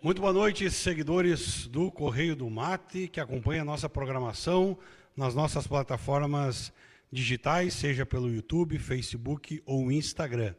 Muito boa noite, seguidores do Correio do Mate, que acompanham a nossa programação nas nossas plataformas digitais, seja pelo YouTube, Facebook ou Instagram.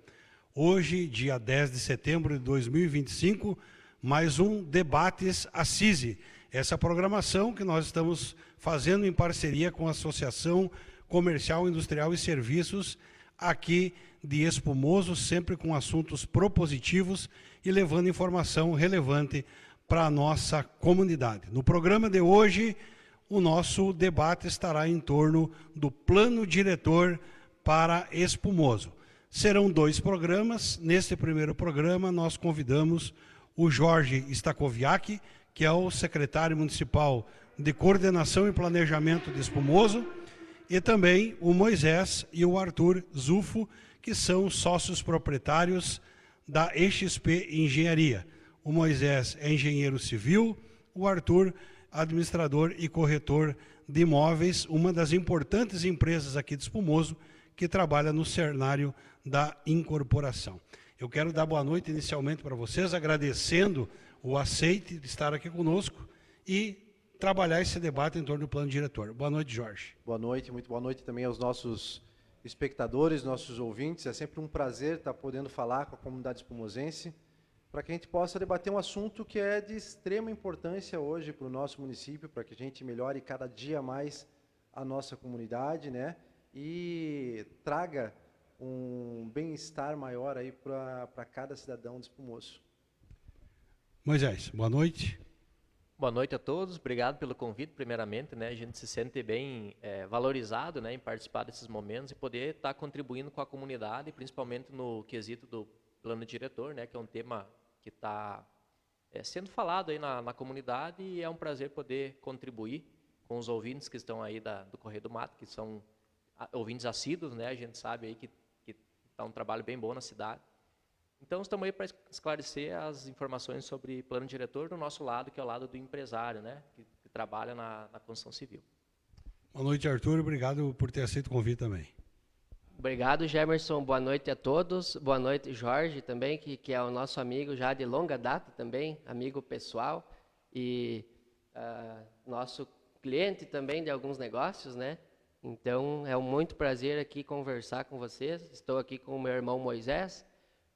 Hoje, dia 10 de setembro de 2025, mais um Debates Assise. Essa programação que nós estamos fazendo em parceria com a Associação Comercial, Industrial e Serviços aqui de Espumoso, sempre com assuntos propositivos e levando informação relevante para a nossa comunidade. No programa de hoje, o nosso debate estará em torno do plano diretor para Espumoso. Serão 2 programas. Neste primeiro programa, nós convidamos o Jorge Stacoviak, que é o secretário municipal de Coordenação e Planejamento de Espumoso, e também o Moisés e o Arthur Zufo, que são sócios proprietários da EXP Engenharia. O Moisés é engenheiro civil, o Arthur, administrador e corretor de imóveis, uma das importantes empresas aqui de Espumoso, que trabalha no cenário da incorporação. Eu quero dar boa noite inicialmente para vocês, agradecendo o aceite de estar aqui conosco e trabalhar esse debate em torno do plano diretor. Boa noite, Jorge. Boa noite, muito boa noite também aos nossos espectadores, nossos ouvintes. É sempre um prazer estar podendo falar com a comunidade espumosense, para que a gente possa debater um assunto que é de extrema importância hoje para o nosso município, para que a gente melhore cada dia mais a nossa comunidade, né? E traga um bem-estar maior aí para cada cidadão de Espumoso. Moisés, boa noite. Boa noite a todos, obrigado pelo convite, primeiramente, né? A gente se sente bem valorizado, né, em participar desses momentos e poder estar contribuindo com a comunidade, principalmente no quesito do plano diretor, né, que é um tema que está sendo falado aí na comunidade, e é um prazer poder contribuir com os ouvintes que estão aí do Correio do Mato, que são ouvintes assíduos, né? A gente sabe aí que está um trabalho bem bom na cidade. Então, estamos aí para esclarecer as informações sobre plano diretor do nosso lado, que é o lado do empresário, né, que trabalha na construção civil. Boa noite, Arthur. Obrigado por ter aceito o convite também. Obrigado, Gemerson. Boa noite a todos. Boa noite, Jorge, também, que é o nosso amigo já de longa data também, amigo pessoal e nosso cliente também de alguns negócios, né? Então, é um muito prazer aqui conversar com vocês. Estou aqui com o meu irmão Moisés,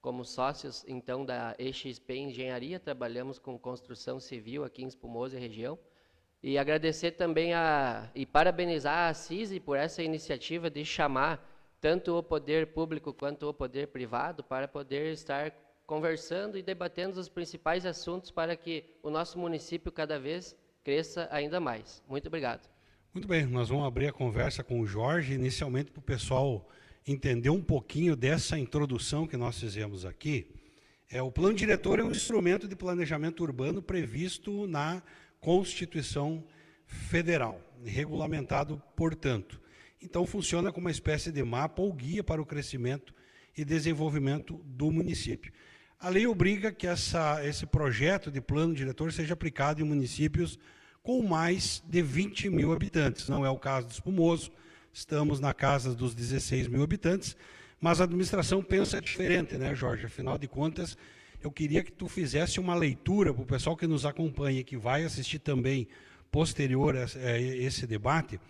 como sócios, então, da EXP Engenharia, trabalhamos com construção civil aqui em Espumoso e região. E agradecer também e parabenizar a CISI por essa iniciativa de chamar tanto o poder público quanto o poder privado para poder estar conversando e debatendo os principais assuntos para que o nosso município cada vez cresça ainda mais. Muito obrigado. Muito bem, nós vamos abrir a conversa com o Jorge, inicialmente para o pessoal entender um pouquinho dessa introdução que nós fizemos aqui. O plano diretor é um instrumento de planejamento urbano previsto na Constituição Federal, regulamentado, portanto. Então, funciona como uma espécie de mapa ou guia para o crescimento e desenvolvimento do município. A lei obriga que esse projeto de plano diretor seja aplicado em municípios com mais de 20 mil habitantes. Não é o caso de Espumoso, estamos na casa dos 16 mil habitantes, mas a administração pensa diferente, né, Jorge? Afinal de contas, eu queria que tu fizesse uma leitura para o pessoal que nos acompanha e que vai assistir também posterior a esse debate.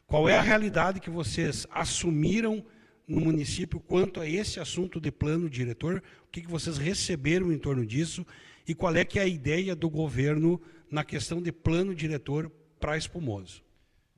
Qual é a realidade que vocês assumiram no município quanto a esse assunto de plano diretor? O que vocês receberam em torno disso? E qual é que é a ideia do governo na questão de plano diretor para Espumoso?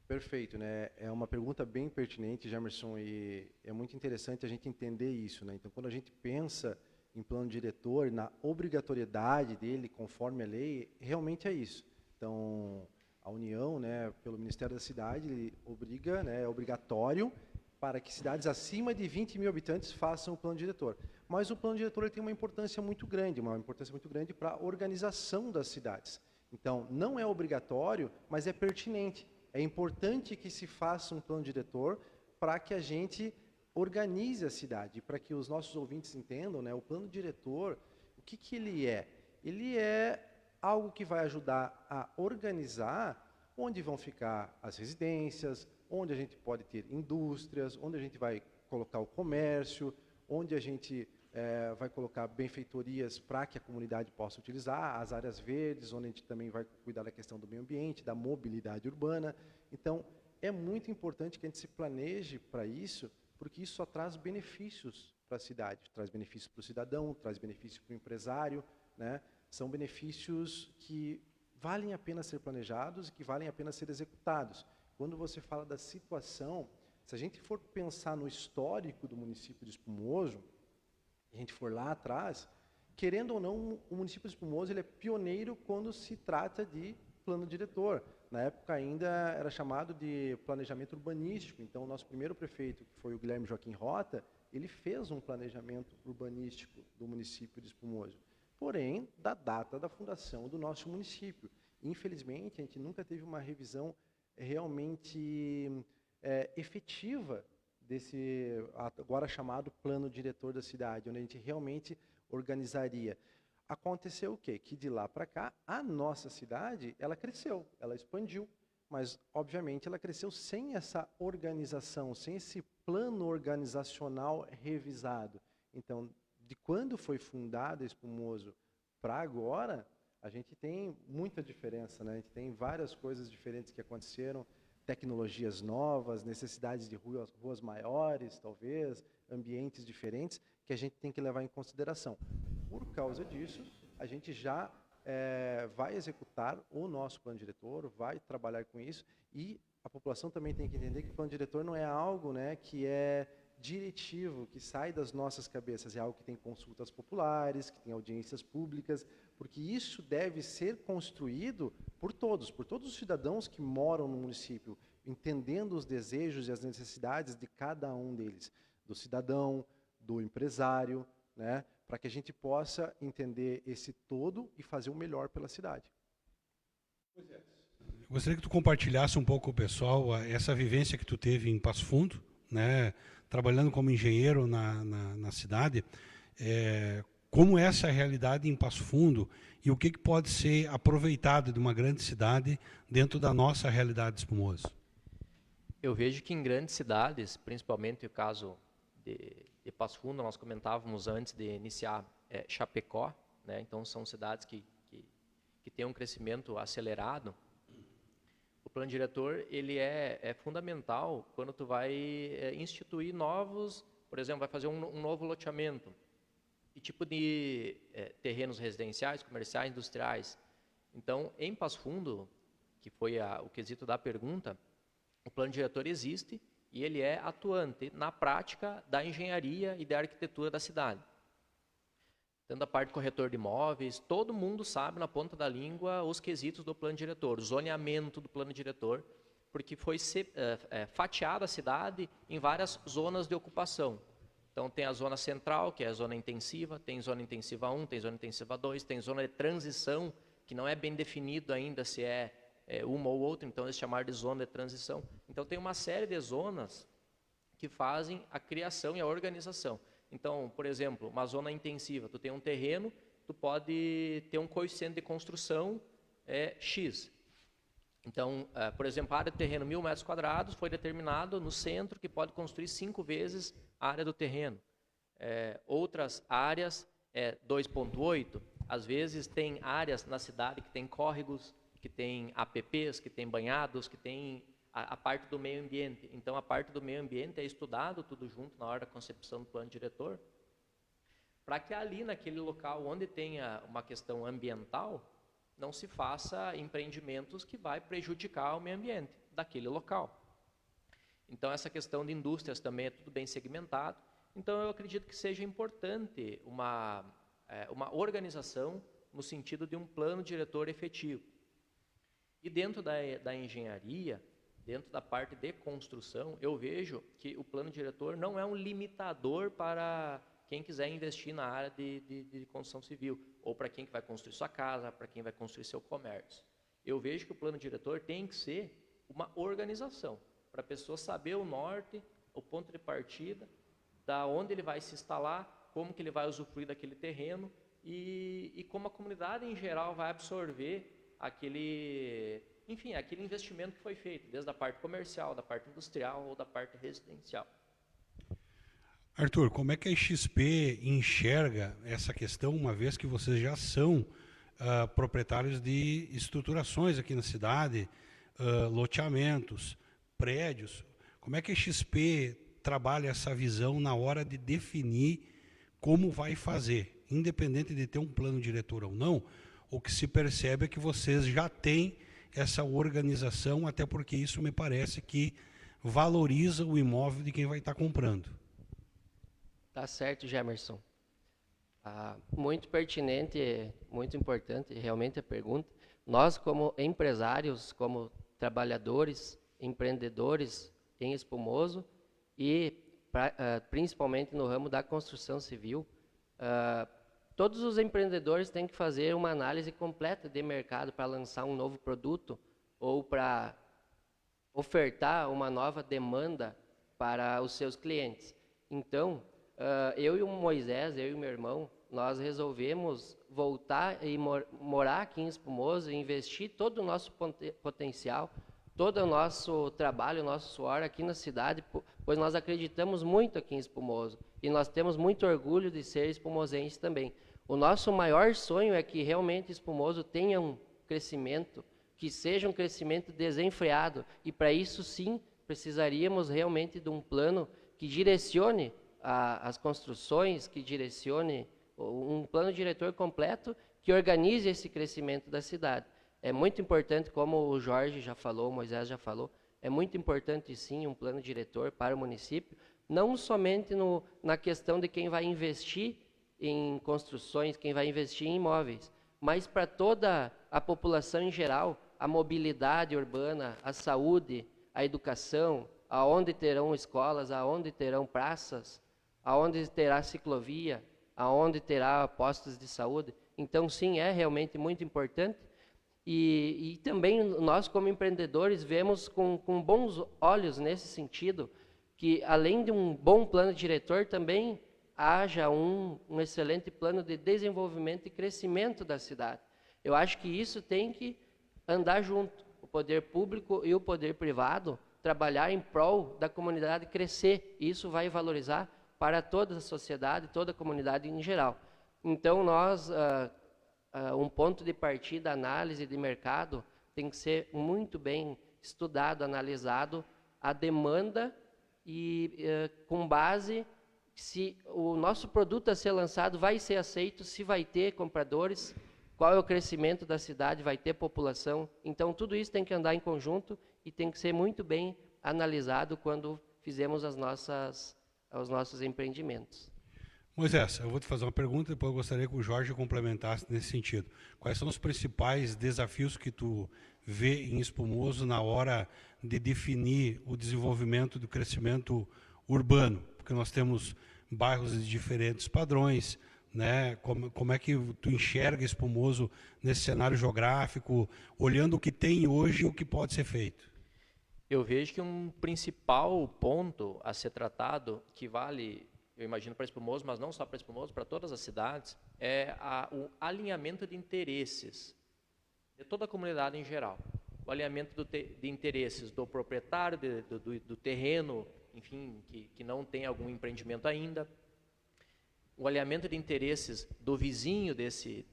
Perfeito, né? É uma pergunta bem pertinente, Gemerson, e é muito interessante a gente entender isso, né? Então, quando a gente pensa em plano diretor, na obrigatoriedade dele, conforme a lei, realmente é isso. Então, a União, né, pelo Ministério da Cidade, ele obriga, né, é obrigatório para que cidades acima de 20 mil habitantes façam o plano diretor. Mas o plano diretor ele tem uma importância muito grande para a organização das cidades. Então, não é obrigatório, mas é pertinente. É importante que se faça um plano diretor para que a gente organize a cidade, para que os nossos ouvintes entendam, né, o plano diretor, o que ele é? Ele é algo que vai ajudar a organizar onde vão ficar as residências, onde a gente pode ter indústrias, onde a gente vai colocar o comércio, onde a gente vai colocar benfeitorias para que a comunidade possa utilizar, as áreas verdes, onde a gente também vai cuidar da questão do meio ambiente, da mobilidade urbana. Então, é muito importante que a gente se planeje para isso, porque isso só traz benefícios para a cidade, traz benefícios para o cidadão, traz benefícios para o empresário, né? São benefícios que valem a pena ser planejados e que valem a pena ser executados. Quando você fala da situação, se a gente for pensar no histórico do município de Espumoso, a gente for lá atrás, querendo ou não, o município de Espumoso ele é pioneiro quando se trata de plano diretor. Na época ainda era chamado de planejamento urbanístico, então o nosso primeiro prefeito, que foi o Guilherme Joaquim Rota, ele fez um planejamento urbanístico do município de Espumoso, porém, da data da fundação do nosso município. Infelizmente, a gente nunca teve uma revisão realmente efetiva desse agora chamado plano diretor da cidade, onde a gente realmente organizaria. Aconteceu o quê? Que de lá para cá, a nossa cidade, ela cresceu, ela expandiu, mas, obviamente, ela cresceu sem essa organização, sem esse plano organizacional revisado. Então, de quando foi fundada Espumoso para agora, a gente tem muita diferença, né? A gente tem várias coisas diferentes que aconteceram, tecnologias novas, necessidades de ruas maiores, talvez, ambientes diferentes, que a gente tem que levar em consideração. Por causa disso, a gente já vai executar o nosso plano diretor, vai trabalhar com isso, e a população também tem que entender que o plano diretor não é algo, né, que é diretivo, que sai das nossas cabeças, é algo que tem consultas populares, que tem audiências públicas, porque isso deve ser construído por todos os cidadãos que moram no município, entendendo os desejos e as necessidades de cada um deles, do cidadão, do empresário, né, para que a gente possa entender esse todo e fazer o melhor pela cidade. Eu gostaria que tu compartilhasse um pouco com o pessoal essa vivência que tu teve em Passo Fundo, né, trabalhando como engenheiro na cidade, como essa é a realidade em Passo Fundo e o que pode ser aproveitado de uma grande cidade dentro da nossa realidade de Espumoso. Eu vejo que em grandes cidades, principalmente o caso de Passo Fundo, nós comentávamos antes de iniciar Chapecó, né? Então são cidades que têm um crescimento acelerado. O plano diretor ele é fundamental quando tu vai instituir novos, por exemplo, vai fazer um novo loteamento. Que tipo de terrenos residenciais, comerciais, industriais. Então, em Passo Fundo, que foi o quesito da pergunta, o plano diretor existe e ele é atuante na prática da engenharia e da arquitetura da cidade. Tanto a parte do corretor de imóveis, todo mundo sabe na ponta da língua os quesitos do plano diretor, o zoneamento do plano diretor, porque foi fatiada a cidade em várias zonas de ocupação. Então, tem a zona central, que é a zona intensiva, tem zona intensiva 1, tem zona intensiva 2, tem zona de transição, que não é bem definido ainda se é uma ou outra, então eles chamaram de zona de transição. Então, tem uma série de zonas que fazem a criação e a organização. Então, por exemplo, uma zona intensiva, tu tem um terreno, tu pode ter um coeficiente de construção X. Então, por exemplo, a área do terreno, 1.000 metros quadrados, foi determinado no centro que pode construir 5 vezes a área do terreno. Outras áreas, 2,8. Às vezes tem áreas na cidade que tem córregos, que tem APPs, que tem banhados, que tem a parte do meio ambiente. Então, a parte do meio ambiente é estudado tudo junto na hora da concepção do plano diretor, para que ali, naquele local onde tenha uma questão ambiental, não se faça empreendimentos que vai prejudicar o meio ambiente daquele local. Então, essa questão de indústrias também é tudo bem segmentado. Então, eu acredito que seja importante uma organização no sentido de um plano diretor efetivo. E dentro da engenharia, dentro da parte de construção, eu vejo que o plano diretor não é um limitador para quem quiser investir na área de construção civil, ou para quem que vai construir sua casa, para quem vai construir seu comércio. Eu vejo que o plano diretor tem que ser uma organização, para a pessoa saber o norte, o ponto de partida, da onde ele vai se instalar, como que ele vai usufruir daquele terreno e como a comunidade em geral vai absorver aquele investimento que foi feito, desde a parte comercial, da parte industrial ou da parte residencial. Arthur, como é que a XP enxerga essa questão, uma vez que vocês já são proprietários de estruturações aqui na cidade, loteamentos, prédios? Como é que a XP trabalha essa visão na hora de definir como vai fazer? Independente de ter um plano diretor ou não, o que se percebe é que vocês já têm essa organização, até porque isso me parece que valoriza o imóvel de quem vai estar comprando. Tá certo, Gemerson. Muito pertinente, muito importante realmente a pergunta. Nós, como empresários, como trabalhadores, empreendedores em Espumoso e principalmente no ramo da construção civil, todos os empreendedores têm que fazer uma análise completa de mercado para lançar um novo produto ou para ofertar uma nova demanda para os seus clientes. Então, eu e o Moisés, eu e o meu irmão, nós resolvemos voltar e morar aqui em Espumoso e investir todo o nosso potencial, todo o nosso trabalho, o nosso suor aqui na cidade, pois nós acreditamos muito aqui em Espumoso e nós temos muito orgulho de ser espumosense também. O nosso maior sonho é que realmente Espumoso tenha um crescimento, que seja um crescimento desenfreado, e para isso sim precisaríamos realmente de um plano que direcione as construções, que direcione um plano diretor completo que organize esse crescimento da cidade. É muito importante, como o Jorge já falou, o Moisés já falou, é muito importante sim um plano diretor para o município, não somente na questão de quem vai investir em construções, quem vai investir em imóveis, mas para toda a população em geral, a mobilidade urbana, a saúde, a educação, aonde terão escolas, aonde terão praças, aonde terá ciclovia, aonde terá postos de saúde. Então, sim, é realmente muito importante. E também nós, como empreendedores, vemos com bons olhos nesse sentido, que além de um bom plano diretor, também haja um excelente plano de desenvolvimento e crescimento da cidade. Eu acho que isso tem que andar junto, o poder público e o poder privado, trabalhar em prol da comunidade crescer. Isso vai valorizar para toda a sociedade, toda a comunidade em geral. Então, nós, um ponto de partida, análise de mercado, tem que ser muito bem estudado, analisado, a demanda e com base se o nosso produto a ser lançado vai ser aceito, se vai ter compradores, qual é o crescimento da cidade, vai ter população. Então, tudo isso tem que andar em conjunto e tem que ser muito bem analisado quando fizemos os nossos empreendimentos. Moisés, eu vou te fazer uma pergunta, depois eu gostaria que o Jorge complementasse nesse sentido. Quais são os principais desafios que tu vê em Espumoso na hora de definir o desenvolvimento do crescimento urbano? Porque nós temos bairros de diferentes padrões, né? Como é que tu enxerga Espumoso nesse cenário geográfico, olhando o que tem hoje e o que pode ser feito? Eu vejo que um principal ponto a ser tratado, que vale, eu imagino, para Espumoso, mas não só para Espumoso, para todas as cidades, é o alinhamento de interesses de toda a comunidade em geral. O alinhamento de interesses do proprietário, do terreno, enfim, que não tem algum empreendimento ainda, o alinhamento de interesses do vizinho desse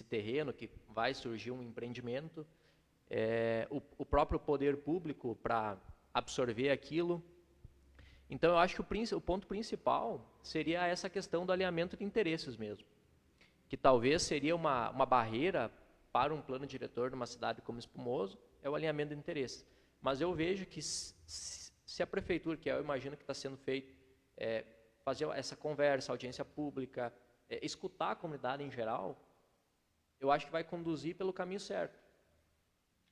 terreno que vai surgir um empreendimento, o próprio poder público para absorver aquilo. Então, eu acho que o ponto principal seria essa questão do alinhamento de interesses mesmo, que talvez seria uma barreira para um plano diretor de uma cidade como Espumoso, é o alinhamento de interesses. Mas eu vejo que se a prefeitura, que eu imagino que está sendo feito, fazer essa conversa, audiência pública, escutar a comunidade em geral, eu acho que vai conduzir pelo caminho certo.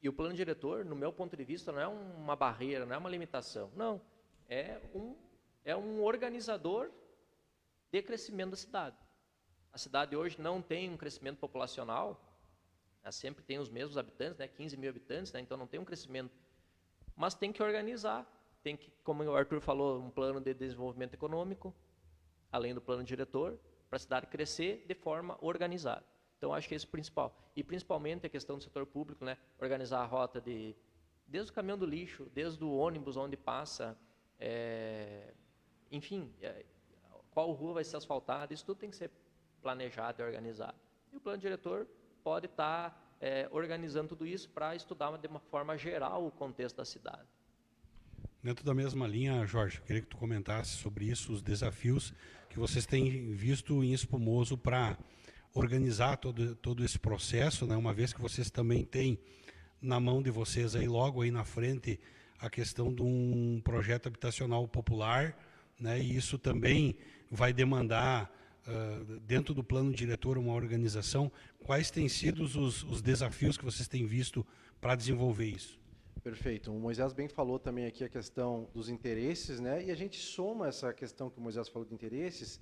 E o plano diretor, no meu ponto de vista, não é uma barreira, não é uma limitação. Não, é um organizador de crescimento da cidade. A cidade hoje não tem um crescimento populacional, ela sempre tem os mesmos habitantes, né, 15 mil habitantes, né, então não tem um crescimento, mas tem que organizar, tem que, como o Arthur falou, um plano de desenvolvimento econômico, além do plano diretor, para a cidade crescer de forma organizada. Então, acho que esse é o principal. E, principalmente, a questão do setor público, né? Organizar a rota desde o caminhão do lixo, desde o ônibus onde passa, enfim, qual rua vai ser asfaltada, isso tudo tem que ser planejado e organizado. E o plano diretor pode estar organizando tudo isso para estudar de uma forma geral o contexto da cidade. Dentro da mesma linha, Jorge, eu queria que tu comentasse sobre isso, os desafios que vocês têm visto em Espumoso para organizar todo esse processo, né? Uma vez que vocês também têm na mão de vocês aí logo aí na frente a questão de um projeto habitacional popular, né? E isso também vai demandar dentro do plano diretor uma organização. Quais têm sido os desafios que vocês têm visto para desenvolver isso? Perfeito. O Moisés bem falou também aqui a questão dos interesses, né? E a gente soma essa questão que o Moisés falou de interesses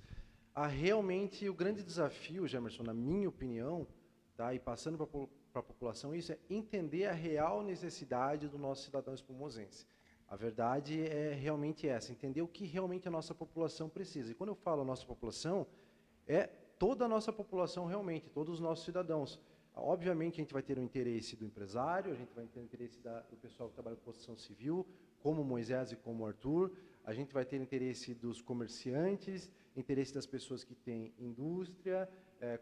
a realmente o grande desafio, Gemerson, na minha opinião, tá? E passando para a população, isso é entender a real necessidade do nosso cidadão espumosense. A verdade é realmente essa, entender o que realmente a nossa população precisa. E quando eu falo a nossa população, é toda a nossa população realmente, todos os nossos cidadãos. Obviamente, a gente vai ter o interesse do empresário, a gente vai ter o interesse do pessoal que trabalha com construção civil, como o Moisés e como o Arthur, a gente vai ter interesse dos comerciantes, interesse das pessoas que têm indústria.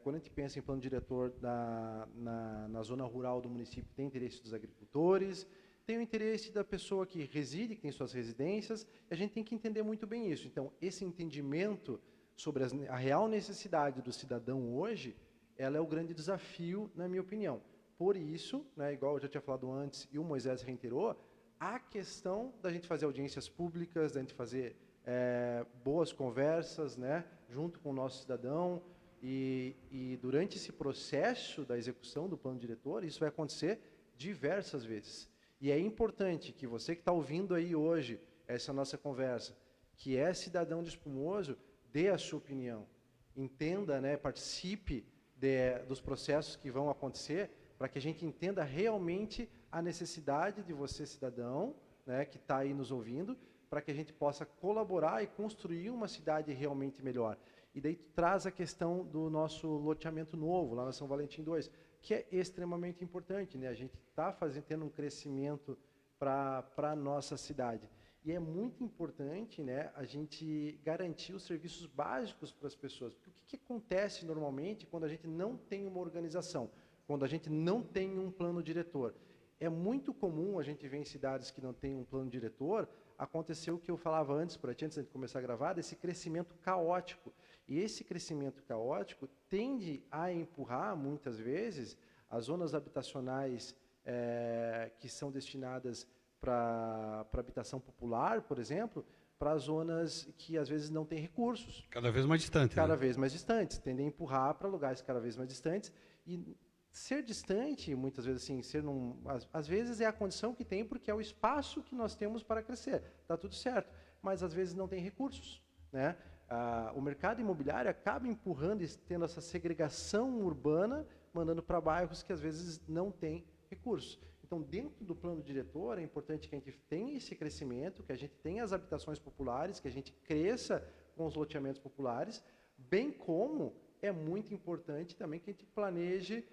Quando a gente pensa em plano diretor na zona rural do município, tem interesse dos agricultores, tem o interesse da pessoa que reside, que tem suas residências, e a gente tem que entender muito bem isso. Então, esse entendimento sobre a real necessidade do cidadão hoje, ela é o grande desafio, na minha opinião. Por isso, né, igual eu já tinha falado antes, e o Moisés reiterou, a questão da gente fazer audiências públicas, da gente fazer boas conversas, né, junto com o nosso cidadão, e durante esse processo da execução do plano diretor, isso vai acontecer diversas vezes. E é importante que você que está ouvindo aí hoje essa nossa conversa, que é cidadão de Espumoso, dê a sua opinião, entenda, né, participe dos processos que vão acontecer, para que a gente entenda realmente a necessidade de você, cidadão, né, que está aí nos ouvindo, para que a gente possa colaborar e construir uma cidade realmente melhor. E daí traz a questão do nosso loteamento novo, lá na São Valentim 2, que é extremamente importante, né? A gente está tendo um crescimento para a nossa cidade. E é muito importante, né, a gente garantir os serviços básicos para as pessoas. Porque o que acontece normalmente quando a gente não tem uma organização, quando a gente não tem um plano diretor? É muito comum a gente ver em cidades que não tem um plano diretor, acontecer o que eu falava antes de começar a gravar, desse crescimento caótico. E esse crescimento caótico tende a empurrar, muitas vezes, as zonas habitacionais que são destinadas para habitação popular, por exemplo, para zonas que às vezes não têm recursos. Cada vez mais distante. Cada vez mais distantes, tendem a empurrar para lugares cada vez mais distantes. E ser distante, muitas vezes assim, às vezes é a condição que tem, porque é o espaço que nós temos para crescer. Está tudo certo, mas às vezes não tem recursos, né? O mercado imobiliário acaba empurrando e tendo essa segregação urbana, mandando para bairros que às vezes não têm recursos. Então, dentro do plano diretor, é importante que a gente tenha esse crescimento, que a gente tenha as habitações populares, que a gente cresça com os loteamentos populares, bem como é muito importante também que a gente planeje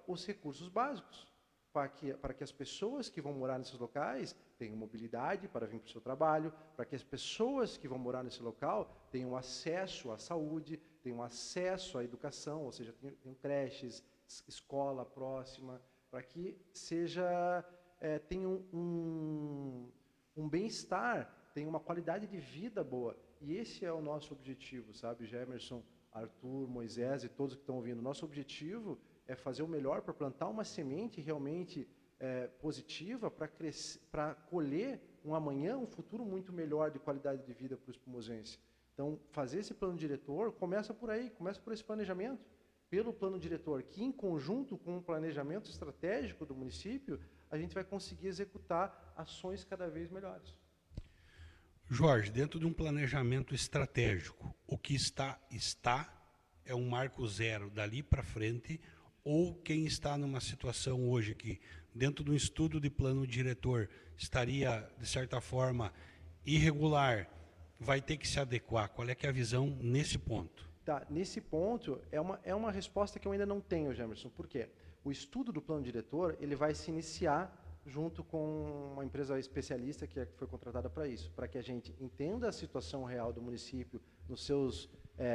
os recursos básicos, para que as pessoas que vão morar nesses locais tenham mobilidade para vir para o seu trabalho, para que as pessoas que vão morar nesse local tenham acesso à saúde, tenham acesso à educação, ou seja, tenham creches, escola próxima, para que tenha um bem-estar, tenha uma qualidade de vida boa. E esse é o nosso objetivo, sabe, Gemerson, Arthur, Moisés e todos que estão ouvindo. Nosso objetivo é fazer o melhor para plantar uma semente realmente positiva para colher um amanhã, um futuro muito melhor de qualidade de vida para o espumosense. Então, fazer esse plano diretor começa por aí, começa por esse planejamento. Pelo plano diretor, que em conjunto com o planejamento estratégico do município, a gente vai conseguir executar ações cada vez melhores. Jorge, dentro de um planejamento estratégico, o que está é um marco zero dali para frente, ou quem está numa situação hoje que, dentro de um estudo de plano diretor, estaria, de certa forma, irregular, vai ter que se adequar? Qual é que é a visão nesse ponto? Tá, nesse ponto, é uma resposta que eu ainda não tenho, Gemerson. Por quê? O estudo do plano diretor ele vai se iniciar junto com uma empresa especialista que foi contratada para isso, para que a gente entenda a situação real do município nos seus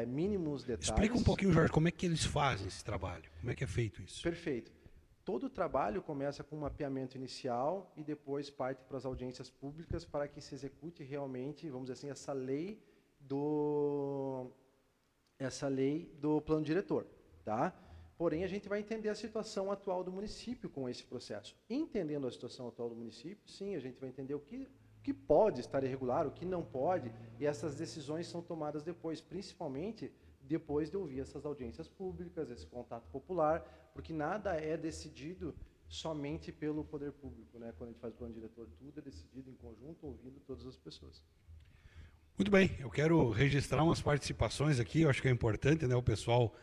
mínimos detalhes. Explica um pouquinho, Jorge, como é que eles fazem esse trabalho? Como é que é feito isso? Perfeito. Todo o trabalho começa com um mapeamento inicial e depois parte para as audiências públicas para que se execute realmente, vamos dizer assim, essa lei do plano diretor, tá? Porém, a gente vai entender a situação atual do município com esse processo. Entendendo a situação atual do município, sim, a gente vai entender o que pode estar irregular, o que não pode, e essas decisões são tomadas depois, principalmente depois de ouvir essas audiências públicas, esse contato popular, porque nada é decidido somente pelo poder público, né? Quando a gente faz o plano diretor, tudo é decidido em conjunto, ouvindo todas as pessoas. Muito bem, eu quero registrar umas participações aqui, eu acho que é importante, né, o pessoal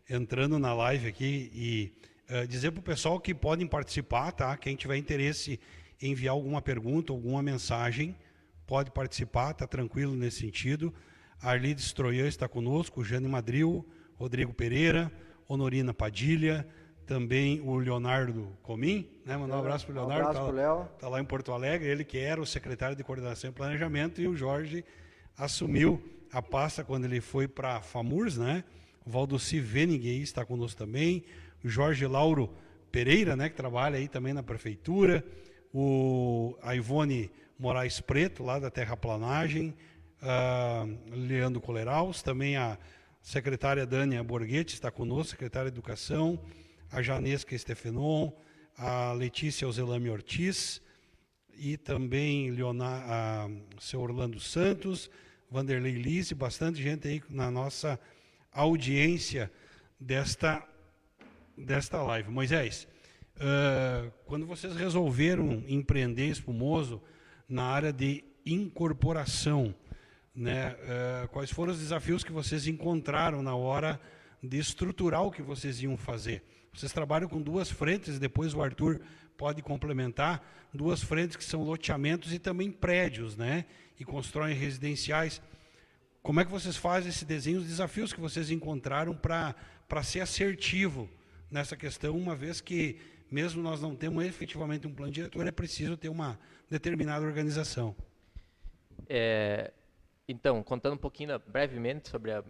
entrando na live aqui e dizer para o pessoal que podem participar, tá? Quem tiver interesse em enviar alguma pergunta, alguma mensagem, pode participar, tá tranquilo nesse sentido. A Arlides Troian está conosco, Jane Madril, Rodrigo Pereira, Honorina Padilha, também o Leonardo Comim, né? Mandar um abraço para o Leonardo, abraço pro Léo. Tá lá em Porto Alegre, ele que era o secretário de Coordenação e Planejamento, e o Jorge assumiu a pasta quando ele foi para a FAMURS, né? O Valdocir Venig está conosco também, o Jorge Lauro Pereira, né, que trabalha aí também na prefeitura, a Ivone Moraes Preto, lá da Terraplanagem, Leandro Coleraus, também a secretária Dânia Borghetti está conosco, secretária de Educação, a Janesca Stefenon, a Letícia Ozelame Ortiz, e também o seu Orlando Santos, Vanderlei Lise, bastante gente aí na nossa audiência desta live. Moisés, quando vocês resolveram empreender Espumoso na área de incorporação, né, quais foram os desafios que vocês encontraram na hora de estruturar o que vocês iam fazer? Vocês trabalham com duas frentes, depois o Arthur pode complementar, duas frentes que são loteamentos e também prédios, né, e constroem residenciais. Como é que vocês fazem esse desenho, os desafios que vocês encontraram para ser assertivo nessa questão, uma vez que, mesmo nós não temos efetivamente um plano diretor, é preciso ter uma determinada organização? Então, contando um pouquinho brevemente sobre a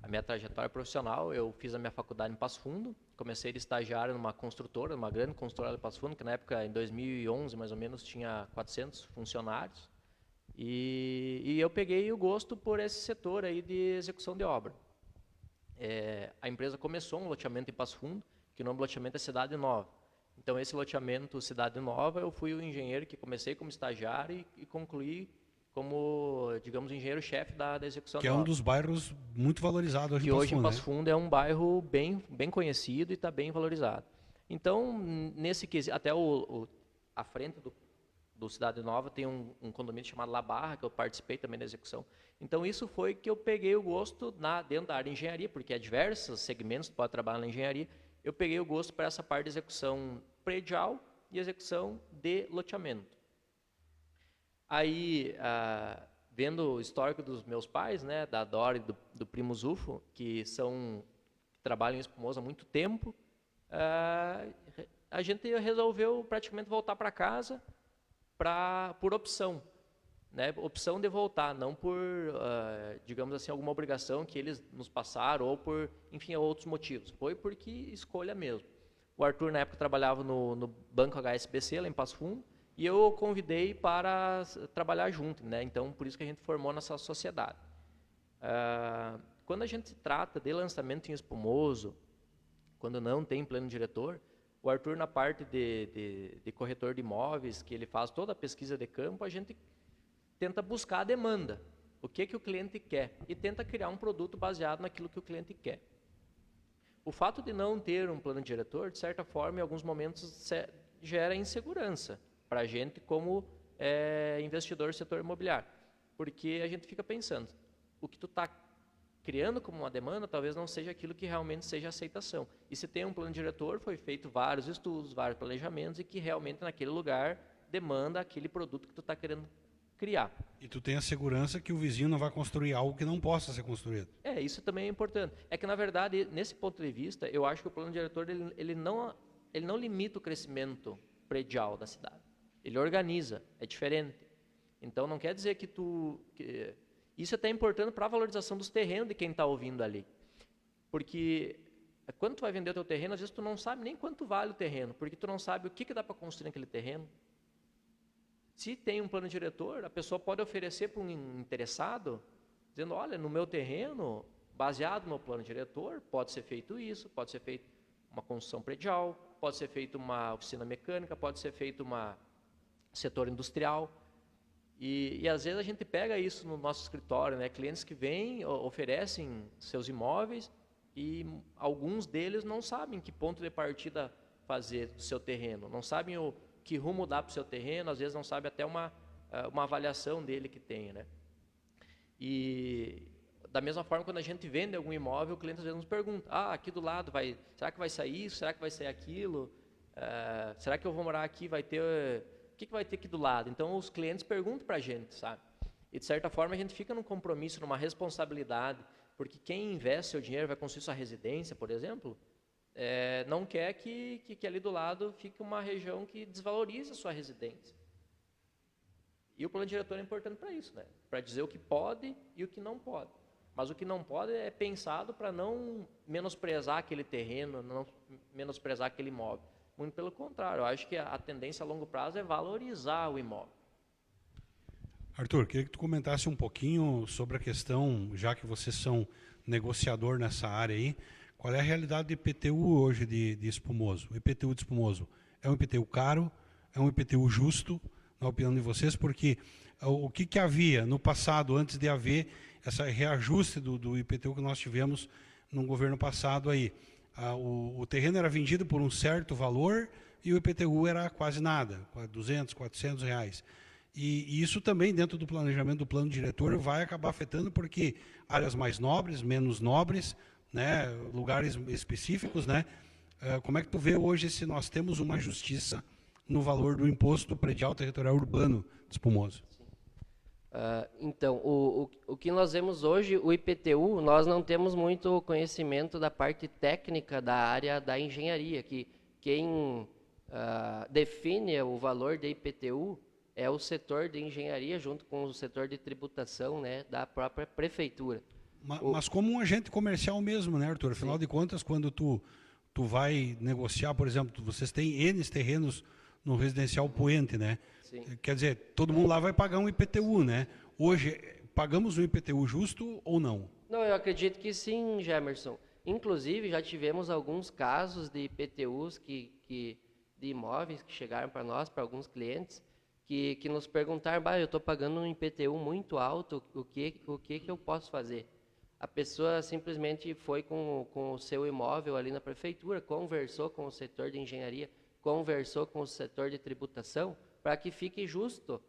minha trajetória profissional, eu fiz a minha faculdade em Passo Fundo, comecei de estagiário numa construtora, uma grande construtora de Passo Fundo, que na época, em 2011, mais ou menos, tinha 400 funcionários, e eu peguei o gosto por esse setor aí de execução de obra. A empresa começou um loteamento em Passo Fundo, que o nome do loteamento é Cidade Nova. Então, esse loteamento Cidade Nova, eu fui o engenheiro que comecei como estagiário e concluí como, digamos, engenheiro-chefe da execução que de é um obra. dos bairros muito valorizados hoje Que em Passo hoje Fundo, em Passo né? Fundo é um bairro bem conhecido e está bem valorizado. Então, nesse quesito, até a frente do Cidade Nova tem um condomínio chamado La Barra, que eu participei também da execução. Então, isso foi que eu peguei o gosto dentro da área de engenharia, porque há diversos segmentos que pode trabalhar na engenharia. Eu peguei o gosto para essa parte de execução predial e execução de loteamento. Aí, vendo o histórico dos meus pais, né, da Dora e do primo Zufo, que trabalham em Espumoso há muito tempo, a gente resolveu praticamente voltar para casa por opção, né, opção de voltar, não por, digamos assim, alguma obrigação que eles nos passaram ou por, enfim, outros motivos. Foi porque escolha mesmo. O Arthur, na época, trabalhava no Banco HSBC, lá em Passo Fundo, e eu o convidei para trabalhar junto, né? Então, por isso que a gente formou nossa sociedade. Quando a gente trata de lançamento em Espumoso, quando não tem plano diretor, o Arthur, na parte de corretor de imóveis, que ele faz toda a pesquisa de campo, a gente tenta buscar a demanda, o que o cliente quer, e tenta criar um produto baseado naquilo que o cliente quer. O fato de não ter um plano diretor, de certa forma, em alguns momentos, gera insegurança para a gente como investidor do setor imobiliário. Porque a gente fica pensando, o que tu está criando como uma demanda, talvez não seja aquilo que realmente seja aceitação. E se tem um plano diretor, foi feito vários estudos, vários planejamentos, e que realmente naquele lugar demanda aquele produto que tu está querendo criar. E tu tem a segurança que o vizinho não vai construir algo que não possa ser construído. Isso também é importante. É que, na verdade, nesse ponto de vista, eu acho que o plano diretor ele não limita o crescimento predial da cidade. Ele organiza, é diferente. Então, não quer dizer que isso é até importante para a valorização dos terrenos de quem está ouvindo ali. Porque quando tu vai vender o teu terreno, às vezes tu não sabe nem quanto vale o terreno, porque tu não sabe o que dá para construir naquele terreno. Se tem um plano diretor, a pessoa pode oferecer para um interessado, dizendo, olha, no meu terreno, baseado no plano diretor, pode ser feito isso, pode ser feito uma construção predial, pode ser feito uma oficina mecânica, pode ser feito um setor industrial. E às vezes a gente pega isso no nosso escritório, né? Clientes que vêm, oferecem seus imóveis e alguns deles não sabem que ponto de partida fazer do seu terreno, não sabem que rumo dar para o seu terreno, às vezes não sabem até uma avaliação dele que tem, né? E da mesma forma, quando a gente vende algum imóvel, o cliente às vezes nos pergunta, aqui do lado, será que vai sair isso? Será que vai sair aquilo? Será que eu vou morar aqui, vai ter... O que vai ter aqui do lado? Então, os clientes perguntam para a gente, sabe? E, de certa forma, a gente fica num compromisso, numa responsabilidade, porque quem investe seu dinheiro, vai construir sua residência, por exemplo, não quer que ali do lado fique uma região que desvalorize a sua residência. E o plano diretor é importante para isso, né? Para dizer o que pode e o que não pode. Mas o que não pode é pensado para não menosprezar aquele terreno, não menosprezar aquele imóvel. Muito pelo contrário, eu acho que a tendência a longo prazo é valorizar o imóvel. Arthur, queria que tu comentasse um pouquinho sobre a questão, já que vocês são negociador nessa área aí, qual é a realidade do IPTU hoje de espumoso? O IPTU de espumoso é um IPTU caro, é um IPTU justo, na opinião de vocês, porque o que havia no passado, antes de haver esse reajuste do IPTU que nós tivemos no governo passado aí? O terreno era vendido por um certo valor e o IPTU era quase nada, 200, 400 reais. E isso também, dentro do planejamento do plano diretor, vai acabar afetando, porque áreas mais nobres, menos nobres, né, lugares específicos, né? Como é que tu vê hoje se nós temos uma justiça no valor do imposto predial territorial urbano de espumoso? Então, o que nós vemos hoje, o IPTU, nós não temos muito conhecimento da parte técnica da área da engenharia, que quem define o valor de IPTU é o setor de engenharia, junto com o setor de tributação, né, da própria prefeitura. Mas como um agente comercial mesmo, né, Arthur? Afinal de contas, quando tu vai negociar, por exemplo, vocês têm N terrenos no residencial Poente, né? Sim. Quer dizer, todo mundo lá vai pagar um IPTU, né? Hoje, pagamos um IPTU justo ou não? Não, eu acredito que sim, Gemerson. Inclusive, já tivemos alguns casos de IPTUs de imóveis que chegaram para nós, para alguns clientes, que nos perguntaram, eu estou pagando um IPTU muito alto, o que eu posso fazer? A pessoa simplesmente foi com o seu imóvel ali na prefeitura, conversou com o setor de engenharia, conversou com o setor de tributação, para que fique justo,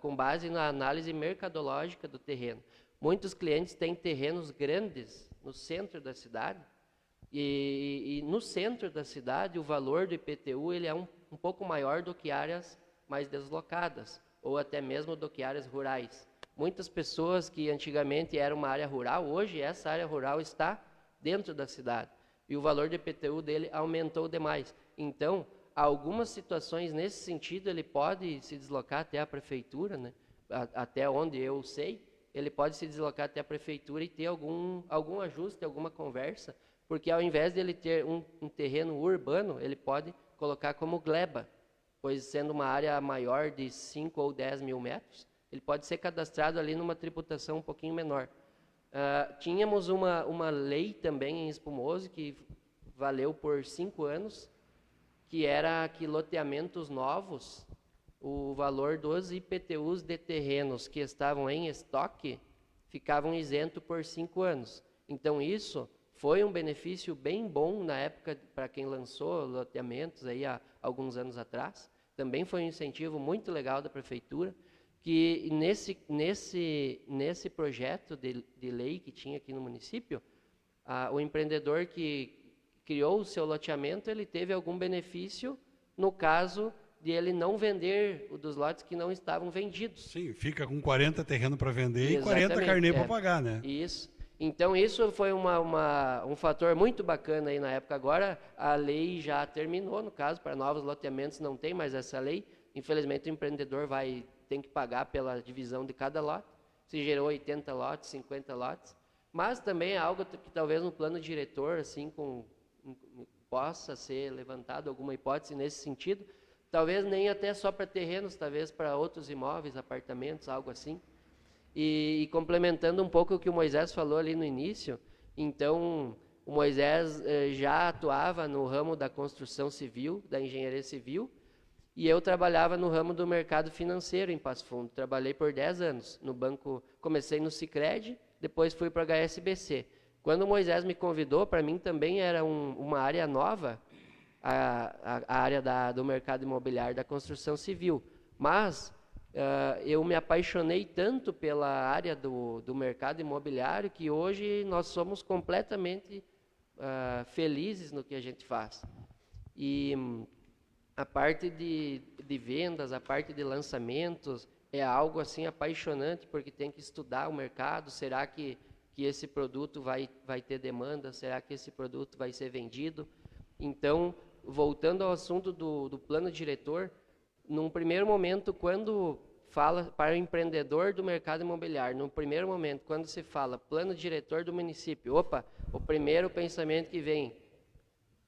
com base na análise mercadológica do terreno. Muitos clientes têm terrenos grandes no centro da cidade, e no centro da cidade o valor do IPTU ele é um pouco maior do que áreas mais deslocadas, ou até mesmo do que áreas rurais. Muitas pessoas que antigamente era uma área rural, hoje essa área rural está dentro da cidade, e o valor do IPTU dele aumentou demais. Então, algumas situações nesse sentido, ele pode se deslocar até a prefeitura, né? Até onde eu sei, ele pode se deslocar até a prefeitura e ter algum ajuste, alguma conversa, porque ao invés de ele ter um terreno urbano, ele pode colocar como gleba, pois sendo uma área maior de 5 ou 10 mil metros, ele pode ser cadastrado ali numa tributação um pouquinho menor. Tínhamos uma lei também em Espumoso, que valeu por 5 anos, que era que loteamentos novos, o valor dos IPTUs de terrenos que estavam em estoque ficavam isentos por 5 anos. Então, isso foi um benefício bem bom na época para quem lançou loteamentos aí há alguns anos atrás. Também foi um incentivo muito legal da prefeitura, que nesse projeto de lei que tinha aqui no município, o empreendedor que criou o seu loteamento, ele teve algum benefício no caso de ele não vender dos lotes que não estavam vendidos. Sim, fica com 40 terrenos para vender. Exatamente, e 40 carnê para pagar, né? Isso. Então, isso foi um fator muito bacana aí na época. Agora, a lei já terminou, no caso, para novos loteamentos não tem mais essa lei. Infelizmente, o empreendedor tem que pagar pela divisão de cada lote. Se gerou 80 lotes, 50 lotes. Mas também é algo que talvez no plano diretor, assim, possa ser levantado alguma hipótese nesse sentido. Talvez nem até só para terrenos, talvez para outros imóveis, apartamentos, algo assim. E complementando um pouco o que o Moisés falou ali no início, então o Moisés já atuava no ramo da construção civil, da engenharia civil, e eu trabalhava no ramo do mercado financeiro em Passo Fundo. Trabalhei por 10 anos no banco, comecei no Sicredi, depois fui para a HSBC. Quando o Moisés me convidou, para mim também era uma área nova, a área do mercado imobiliário da construção civil, mas eu me apaixonei tanto pela área do mercado imobiliário que hoje nós somos completamente felizes no que a gente faz. E a parte de vendas, a parte de lançamentos é algo assim apaixonante, porque tem que estudar o mercado. Será que esse produto vai ter demanda? Será que esse produto vai ser vendido? Então, voltando ao assunto do plano diretor, num primeiro momento, quando fala para o empreendedor do mercado imobiliário, no primeiro momento, quando se fala plano diretor do município, o primeiro pensamento que vem,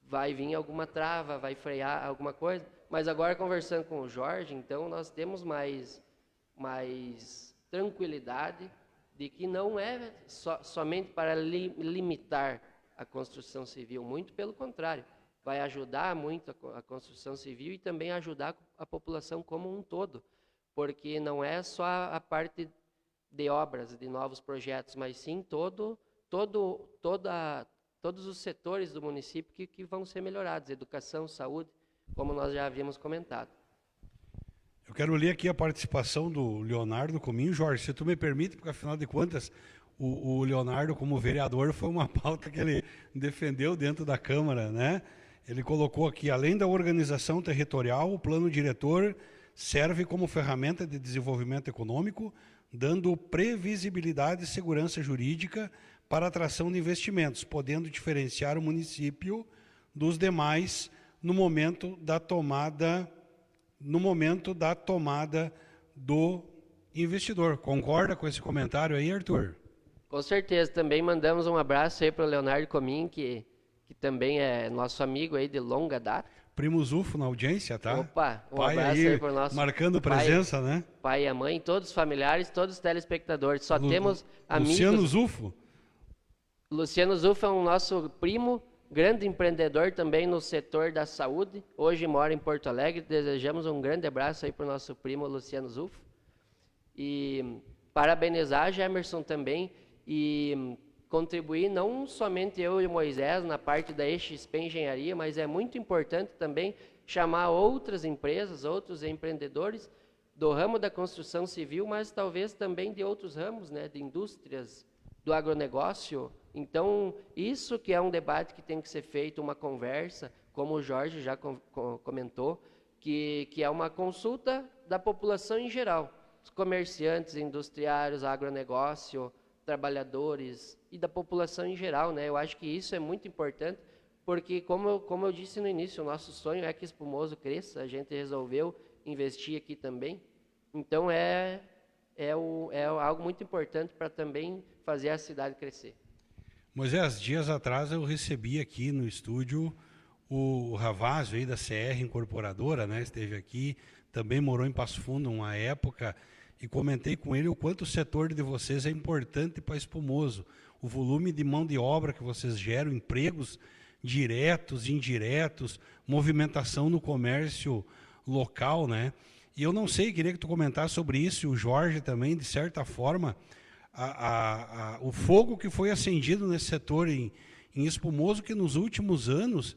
vai vir alguma trava, vai frear alguma coisa, mas agora conversando com o Jorge, então nós temos mais tranquilidade de que não é somente para limitar a construção civil, muito pelo contrário, vai ajudar muito a construção civil e também ajudar a população como um todo, porque não é só a parte de obras, de novos projetos, mas sim todos os setores do município que vão ser melhorados, educação, saúde, como nós já havíamos comentado. Eu quero ler aqui a participação do Leonardo Cominho. Jorge, se tu me permite, porque afinal de contas, o Leonardo, como vereador, foi uma pauta que ele defendeu dentro da Câmara, né? Ele colocou aqui, além da organização territorial, o plano diretor serve como ferramenta de desenvolvimento econômico, dando previsibilidade e segurança jurídica para a atração de investimentos, podendo diferenciar o município dos demais no momento da tomada do investidor. Concorda com esse comentário aí, Arthur? Com certeza. Também mandamos um abraço aí para o Leonardo Comin, que também é nosso amigo aí de longa data. Primo Zufo na audiência, tá? Opa, pai abraço aí para o nosso marcando presença, né? Pai e a mãe, todos os familiares, todos os telespectadores. Só temos amigos. Luciano Zufo? Luciano Zufo é um nosso primo, grande empreendedor também no setor da saúde. Hoje mora em Porto Alegre. Desejamos um grande abraço aí para o nosso primo Luciano Zufo. E parabenizar a Gemerson também e contribuir, não somente eu e o Moisés na parte da XP Engenharia, mas é muito importante também chamar outras empresas, outros empreendedores do ramo da construção civil, mas talvez também de outros ramos, né, de indústrias, do agronegócio. Então, isso que é um debate que tem que ser feito, uma conversa, como o Jorge já comentou, que é uma consulta da população em geral, os comerciantes, industriários, agronegócio, trabalhadores e da população em geral, né? Eu acho que isso é muito importante, porque como eu disse no início, o nosso sonho é que Espumoso cresça, a gente resolveu investir aqui também, então é algo muito importante para também fazer a cidade crescer. Moisés, dias atrás eu recebi aqui no estúdio o Ravazio aí da CR Incorporadora, né? Esteve aqui, também morou em Passo Fundo uma época, e comentei com ele o quanto o setor de vocês é importante para Espumoso, o volume de mão de obra que vocês geram, empregos diretos, indiretos, movimentação no comércio local, né? E eu não sei, queria que tu comentasse sobre isso, e o Jorge também, de certa forma, o fogo que foi acendido nesse setor em Espumoso, que nos últimos anos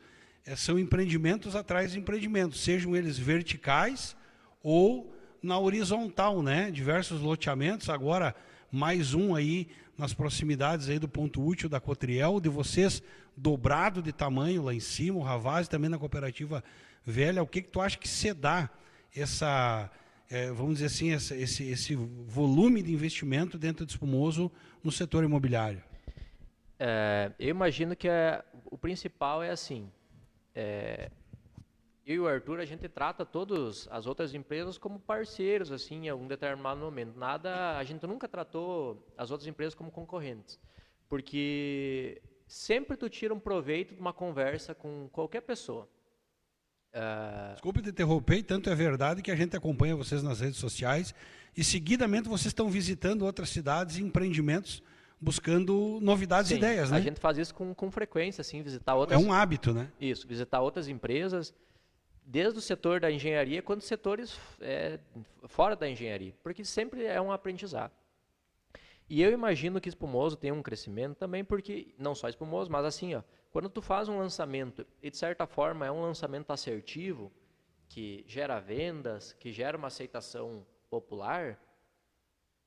são empreendimentos atrás de empreendimentos, sejam eles verticais ou na horizontal, né? Diversos loteamentos, agora mais um aí nas proximidades aí do ponto útil da Cotriel, de vocês dobrado de tamanho lá em cima, o Ravazio também na cooperativa velha. O que tu acha que se dá vamos dizer assim, esse volume de investimento dentro de Espumoso no setor imobiliário? Eu imagino que o principal é assim, eu e o Arthur, a gente trata todas as outras empresas como parceiros, assim, em algum determinado momento. A gente nunca tratou as outras empresas como concorrentes, porque sempre tu tira um proveito de uma conversa com qualquer pessoa. Desculpe te interromper, e tanto é verdade que a gente acompanha vocês nas redes sociais e seguidamente vocês estão visitando outras cidades e empreendimentos buscando novidades e Sim, ideias, né? a gente faz isso com frequência, assim, visitar É outras... um hábito, né? Isso, visitar outras empresas, desde o setor da engenharia quanto setores fora da engenharia, porque sempre é um aprendizado. E eu imagino que espumoso tem um crescimento também, porque não só espumoso, mas assim, ó, quando tu faz um lançamento e de certa forma é um lançamento assertivo, que gera vendas, que gera uma aceitação popular,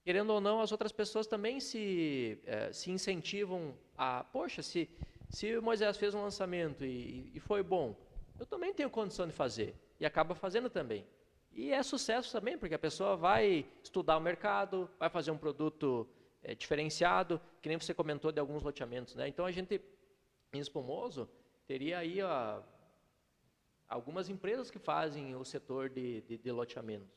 querendo ou não, as outras pessoas também se incentivam a, poxa, se o Moisés fez um lançamento e foi bom, eu também tenho condição de fazer, e acaba fazendo também. E é sucesso também, porque a pessoa vai estudar o mercado, vai fazer um produto diferenciado, que nem você comentou de alguns loteamentos, né? Então a gente, em Espumoso, teria aí algumas empresas que fazem o setor de loteamentos.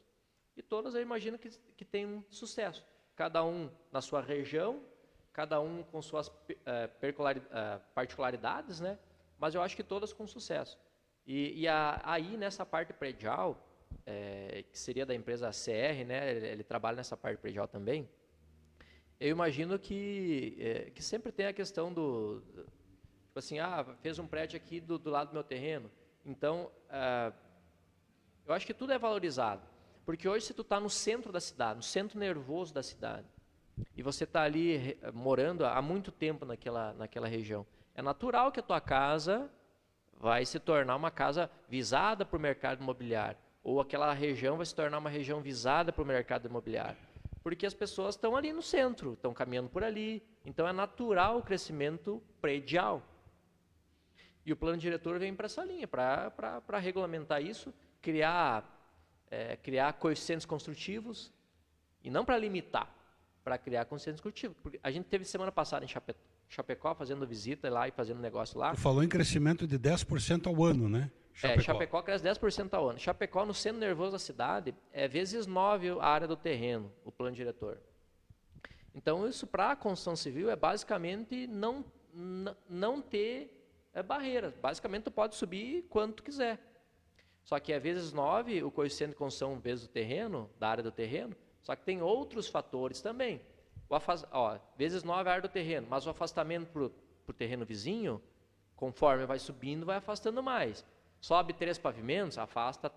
E todas eu imagino que tem um sucesso. Cada um na sua região, cada um com suas particularidades, né? Mas eu acho que todas com sucesso. Aí, nessa parte predial, que seria da empresa CR, né? Ele trabalha nessa parte predial também. Eu imagino que sempre tem a questão tipo assim, fez um prédio aqui do lado do meu terreno. Então, eu acho que tudo é valorizado. Porque hoje, se tu está no centro da cidade, no centro nervoso da cidade, e você está ali morando há muito tempo naquela região, é natural que a tua casa vai se tornar uma casa visada para o mercado imobiliário, ou aquela região vai se tornar uma região visada para o mercado imobiliário, porque as pessoas estão ali no centro, estão caminhando por ali, então é natural o crescimento predial. E o plano diretor vem para essa linha, para regulamentar isso, criar coeficientes construtivos, e não para limitar, para criar coeficientes construtivos. Porque a gente teve semana passada em Chapecó, fazendo visita lá e fazendo negócio lá. Tu falou em crescimento de 10% ao ano, né? Chapecó cresce 10% ao ano. Chapecó, no centro nervoso da cidade, é vezes 9 a área do terreno, o plano diretor. Então, isso para a construção civil é basicamente não ter barreiras. Basicamente, tu pode subir quanto tu quiser. Só que é vezes 9 o coeficiente de construção vezes o terreno, da área do terreno, só que tem outros fatores também. Vezes 9 a área do terreno, mas o afastamento para o terreno vizinho, conforme vai subindo, vai afastando mais. Sobe 3 pavimentos, afasta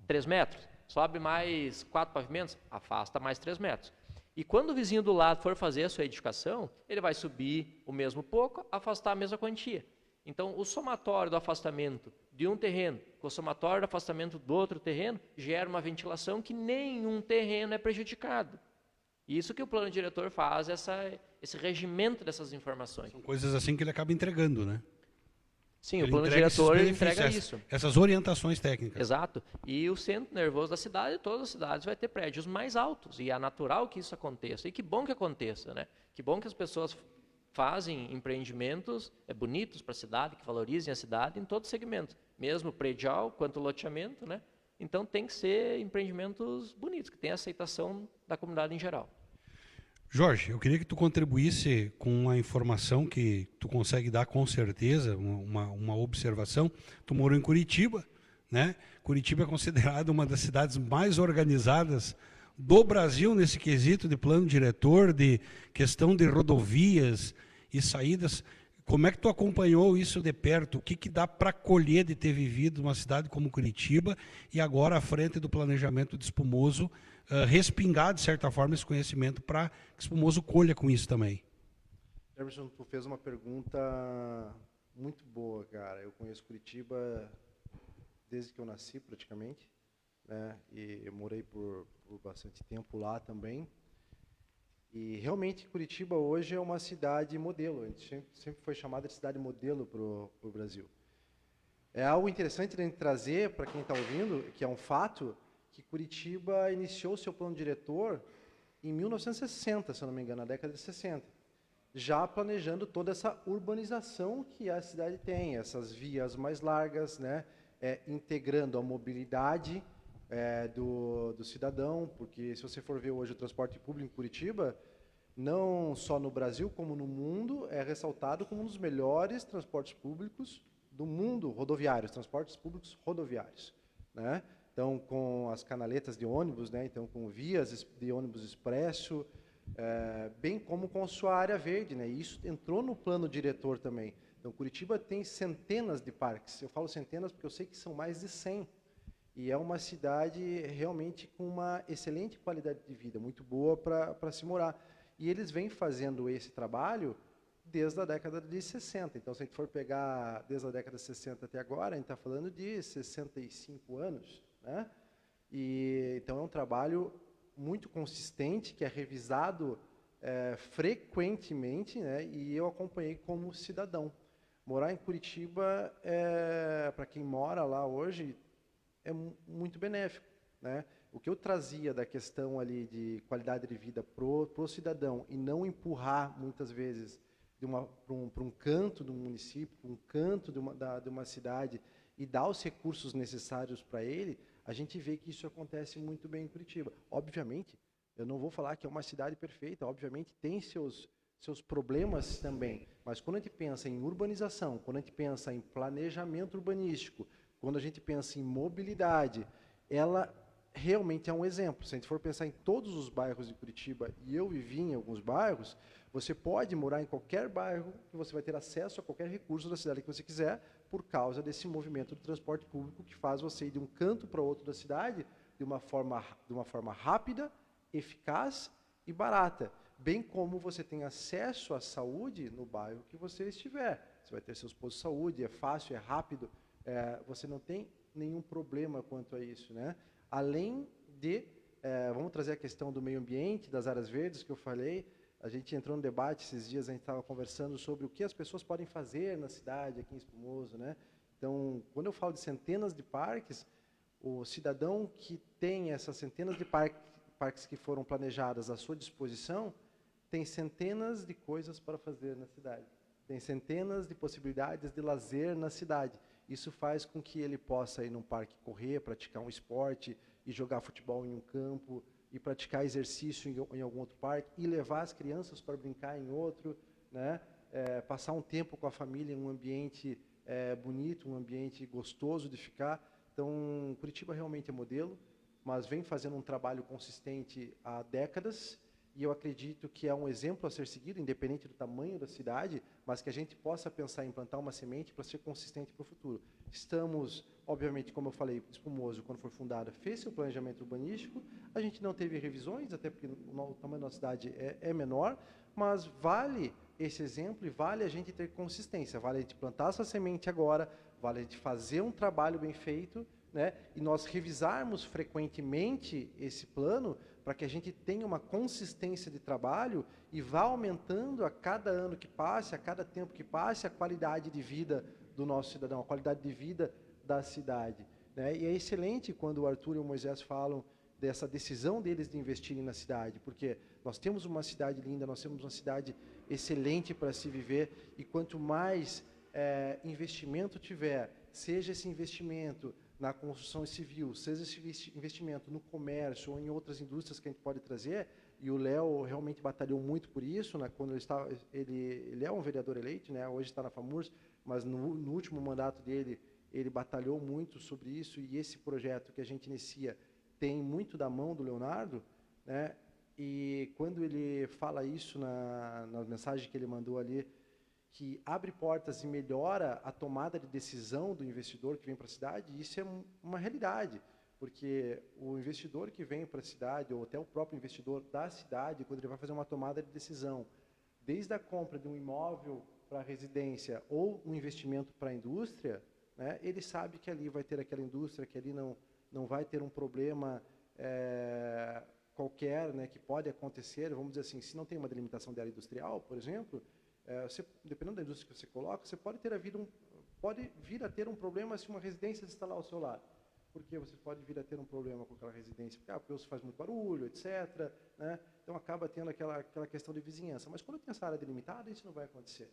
3 metros. Sobe mais 4 pavimentos, afasta mais 3 metros. E quando o vizinho do lado for fazer a sua edificação, ele vai subir o mesmo pouco, afastar a mesma quantia. Então, o somatório do afastamento de um terreno com o somatório do afastamento do outro terreno gera uma ventilação que nenhum terreno é prejudicado. Isso que o plano diretor faz, esse regimento dessas informações. São coisas assim que ele acaba entregando, né? Sim, ele o plano diretor entrega isso. Essas orientações técnicas. Exato. E o centro nervoso da cidade, todas as cidades, vai ter prédios mais altos. E é natural que isso aconteça. E que bom que aconteça, né? Que bom que as pessoas fazem empreendimentos bonitos para a cidade, que valorizem a cidade em todos os segmentos. Mesmo predial, quanto loteamento, né? Então tem que ser empreendimentos bonitos, que tenham aceitação da comunidade em geral. Jorge, eu queria que tu contribuísse com uma informação que tu consegue dar com certeza, uma observação. Tu morou em Curitiba, né? Curitiba é considerada uma das cidades mais organizadas do Brasil nesse quesito de plano diretor, de questão de rodovias e saídas. Como é que tu acompanhou isso de perto? O que dá para colher de ter vivido uma cidade como Curitiba e agora à frente do planejamento de Espumoso, respingar, de certa forma, esse conhecimento para que Espumoso colha com isso também? Emerson, tu fez uma pergunta muito boa, cara. Eu conheço Curitiba desde que eu nasci, praticamente, né? E eu morei por bastante tempo lá também. E realmente Curitiba hoje é uma cidade modelo. A gente sempre foi chamada de cidade modelo para o Brasil. É algo interessante de a gente trazer para quem está ouvindo, que é um fato, que Curitiba iniciou seu plano diretor em 1960, se eu não me engano, na década de 60. já planejando toda essa urbanização que a cidade tem, essas vias mais largas, né, integrando a mobilidade do cidadão, porque se você for ver hoje o transporte público em Curitiba, não só no Brasil, como no mundo, é ressaltado como um dos melhores transportes públicos do mundo, rodoviários, transportes públicos rodoviários, né? Então, com as canaletas de ônibus, né? Então, com vias de ônibus expresso, bem como com a sua área verde, né? E isso entrou no plano diretor também. Então, Curitiba tem centenas de parques. Eu falo centenas porque eu sei que são mais de 100. E é uma cidade realmente com uma excelente qualidade de vida, muito boa para se morar. E eles vêm fazendo esse trabalho desde a década de 60. Então, se a gente for pegar desde a década de 60 até agora, a gente está falando de 65 anos, né? E, então, é um trabalho muito consistente, que é revisado frequentemente, né? E eu acompanhei como cidadão. Morar em Curitiba, para quem mora lá hoje, é muito benéfico, né? O que eu trazia da questão ali de qualidade de vida pro cidadão e não empurrar muitas vezes para um canto do município, para um canto de uma cidade e dar os recursos necessários para ele, a gente vê que isso acontece muito bem em Curitiba. Obviamente, eu não vou falar que é uma cidade perfeita, obviamente tem seus problemas também, mas quando a gente pensa em urbanização, quando a gente pensa em planejamento urbanístico, quando a gente pensa em mobilidade, ela realmente é um exemplo. Se a gente for pensar em todos os bairros de Curitiba, e eu vivi em alguns bairros, você pode morar em qualquer bairro que você vai ter acesso a qualquer recurso da cidade que você quiser, por causa desse movimento do transporte público que faz você ir de um canto para outro da cidade de uma forma rápida, eficaz e barata. Bem como você tem acesso à saúde no bairro que você estiver. Você vai ter seus postos de saúde, é fácil, é rápido, você não tem nenhum problema quanto a isso, né? Além de, vamos trazer a questão do meio ambiente, das áreas verdes que eu falei, a gente entrou no debate esses dias, a gente estava conversando sobre o que as pessoas podem fazer na cidade, aqui em Espumoso, né? Então, quando eu falo de centenas de parques, o cidadão que tem essas centenas de parques que foram planejadas à sua disposição, tem centenas de coisas para fazer na cidade. Tem centenas de possibilidades de lazer na cidade. Isso faz com que ele possa ir num parque correr, praticar um esporte, e jogar futebol em um campo, e praticar exercício em algum outro parque, e levar as crianças para brincar em outro, né? Passar um tempo com a família em um ambiente bonito, um ambiente gostoso de ficar. Então, Curitiba realmente é modelo, mas vem fazendo um trabalho consistente há décadas, e eu acredito que é um exemplo a ser seguido, independente do tamanho da cidade, mas que a gente possa pensar em plantar uma semente para ser consistente para o futuro. Estamos, obviamente, como eu falei, Espumoso, quando foi fundada, fez seu planejamento urbanístico, a gente não teve revisões, até porque o tamanho da nossa cidade é menor, mas vale esse exemplo e vale a gente ter consistência, vale a gente plantar essa semente agora, vale a gente fazer um trabalho bem feito, né, e nós revisarmos frequentemente esse plano para que a gente tenha uma consistência de trabalho e vá aumentando a cada ano que passe, a cada tempo que passe, a qualidade de vida do nosso cidadão, a qualidade de vida da cidade, né? E é excelente quando o Arthur e o Moisés falam dessa decisão deles de investirem na cidade, porque nós temos uma cidade linda, nós temos uma cidade excelente para se viver, e quanto mais investimento tiver, seja esse investimento na construção civil, seja esse investimento no comércio ou em outras indústrias que a gente pode trazer, e o Léo realmente batalhou muito por isso, né, quando ele é um vereador eleito, né, hoje está na FAMURS, mas no último mandato dele, ele batalhou muito sobre isso, e esse projeto que a gente inicia tem muito da mão do Leonardo, né, e quando ele fala isso na mensagem que ele mandou ali, que abre portas e melhora a tomada de decisão do investidor que vem para a cidade, isso é uma realidade, porque o investidor que vem para a cidade, ou até o próprio investidor da cidade, quando ele vai fazer uma tomada de decisão, desde a compra de um imóvel para a residência ou um investimento para a indústria, né, ele sabe que ali vai ter aquela indústria, que ali não vai ter um problema qualquer, né, que pode acontecer, vamos dizer assim, se não tem uma delimitação de área industrial, por exemplo, dependendo da indústria que você coloca, você pode vir a ter um problema se uma residência se instalar ao seu lado. porque você pode vir a ter um problema com aquela residência, porque você faz muito barulho, etc. Né? Então, acaba tendo aquela questão de vizinhança. Mas quando tem essa área delimitada, isso não vai acontecer.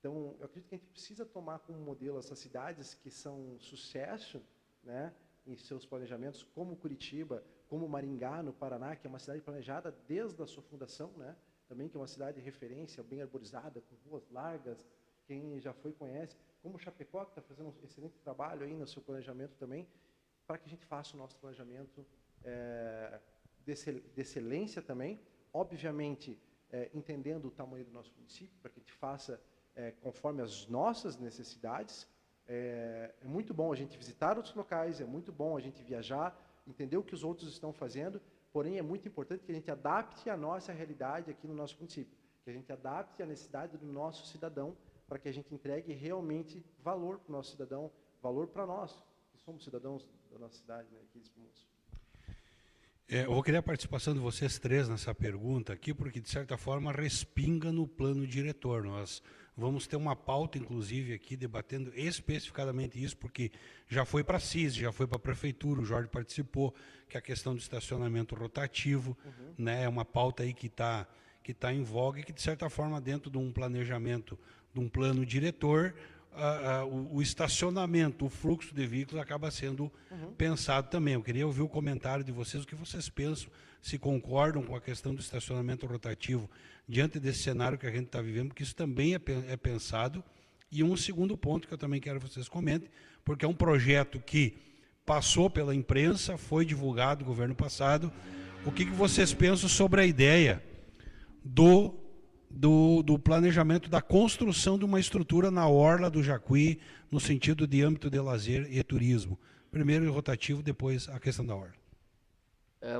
Então, eu acredito que a gente precisa tomar como modelo essas cidades que são sucesso, né, em seus planejamentos, como Curitiba, como Maringá, no Paraná, que é uma cidade planejada desde a sua fundação, né, também que é uma cidade de referência, bem arborizada, com ruas largas, quem já foi conhece, como Chapecó, que está fazendo um excelente trabalho aí no seu planejamento também, para que a gente faça o nosso planejamento de excelência também, obviamente entendendo o tamanho do nosso município, para que a gente faça conforme as nossas necessidades. É muito bom a gente visitar outros locais, é muito bom a gente viajar, entender o que os outros estão fazendo, porém é muito importante que a gente adapte a nossa realidade aqui no nosso município, que a gente adapte a necessidade do nosso cidadão, para que a gente entregue realmente valor para o nosso cidadão, valor para nós, que somos cidadãos da nossa cidade, né, aqui de Espinhoso. Eu vou querer a participação de vocês três nessa pergunta aqui, porque, de certa forma, respinga no plano diretor. Nós vamos ter uma pauta, inclusive, aqui, debatendo especificadamente isso, porque já foi para a CIS, já foi para a Prefeitura, o Jorge participou, que é a questão do estacionamento rotativo, né, é uma pauta aí que tá em voga e que, de certa forma, dentro de um planejamento, de um plano diretor, o estacionamento, o fluxo de veículos acaba sendo pensado também. Eu queria ouvir o comentário de vocês, o que vocês pensam, se concordam com a questão do estacionamento rotativo diante desse cenário que a gente está vivendo, porque isso também é pensado. E um segundo ponto que eu também quero que vocês comentem, porque é um projeto que passou pela imprensa, foi divulgado no governo passado. O que vocês pensam sobre a ideia do planejamento da construção de uma estrutura na orla do Jacuí, no sentido de âmbito de lazer e turismo? Primeiro o rotativo, depois a questão da orla.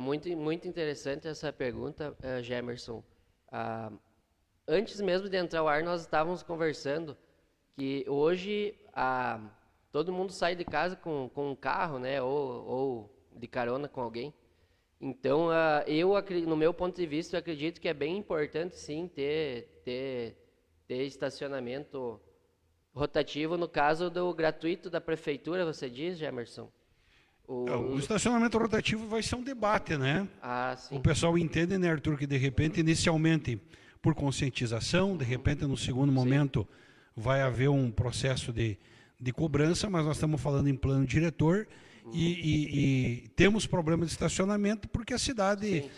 Muito interessante essa pergunta, Gemerson. Antes mesmo de entrar ao ar, nós estávamos conversando que hoje todo mundo sai de casa com um carro, né, ou de carona com alguém. Então, no meu ponto de vista, eu acredito que é bem importante, sim, ter estacionamento rotativo, no caso do gratuito da prefeitura, você diz, Gemerson? O estacionamento rotativo vai ser um debate, né? Sim. O pessoal entende, né, Arthur, que de repente, inicialmente, por conscientização, de repente, no segundo momento, vai haver um processo de cobrança, mas nós estamos falando em plano diretor. E temos problemas de estacionamento porque a cidade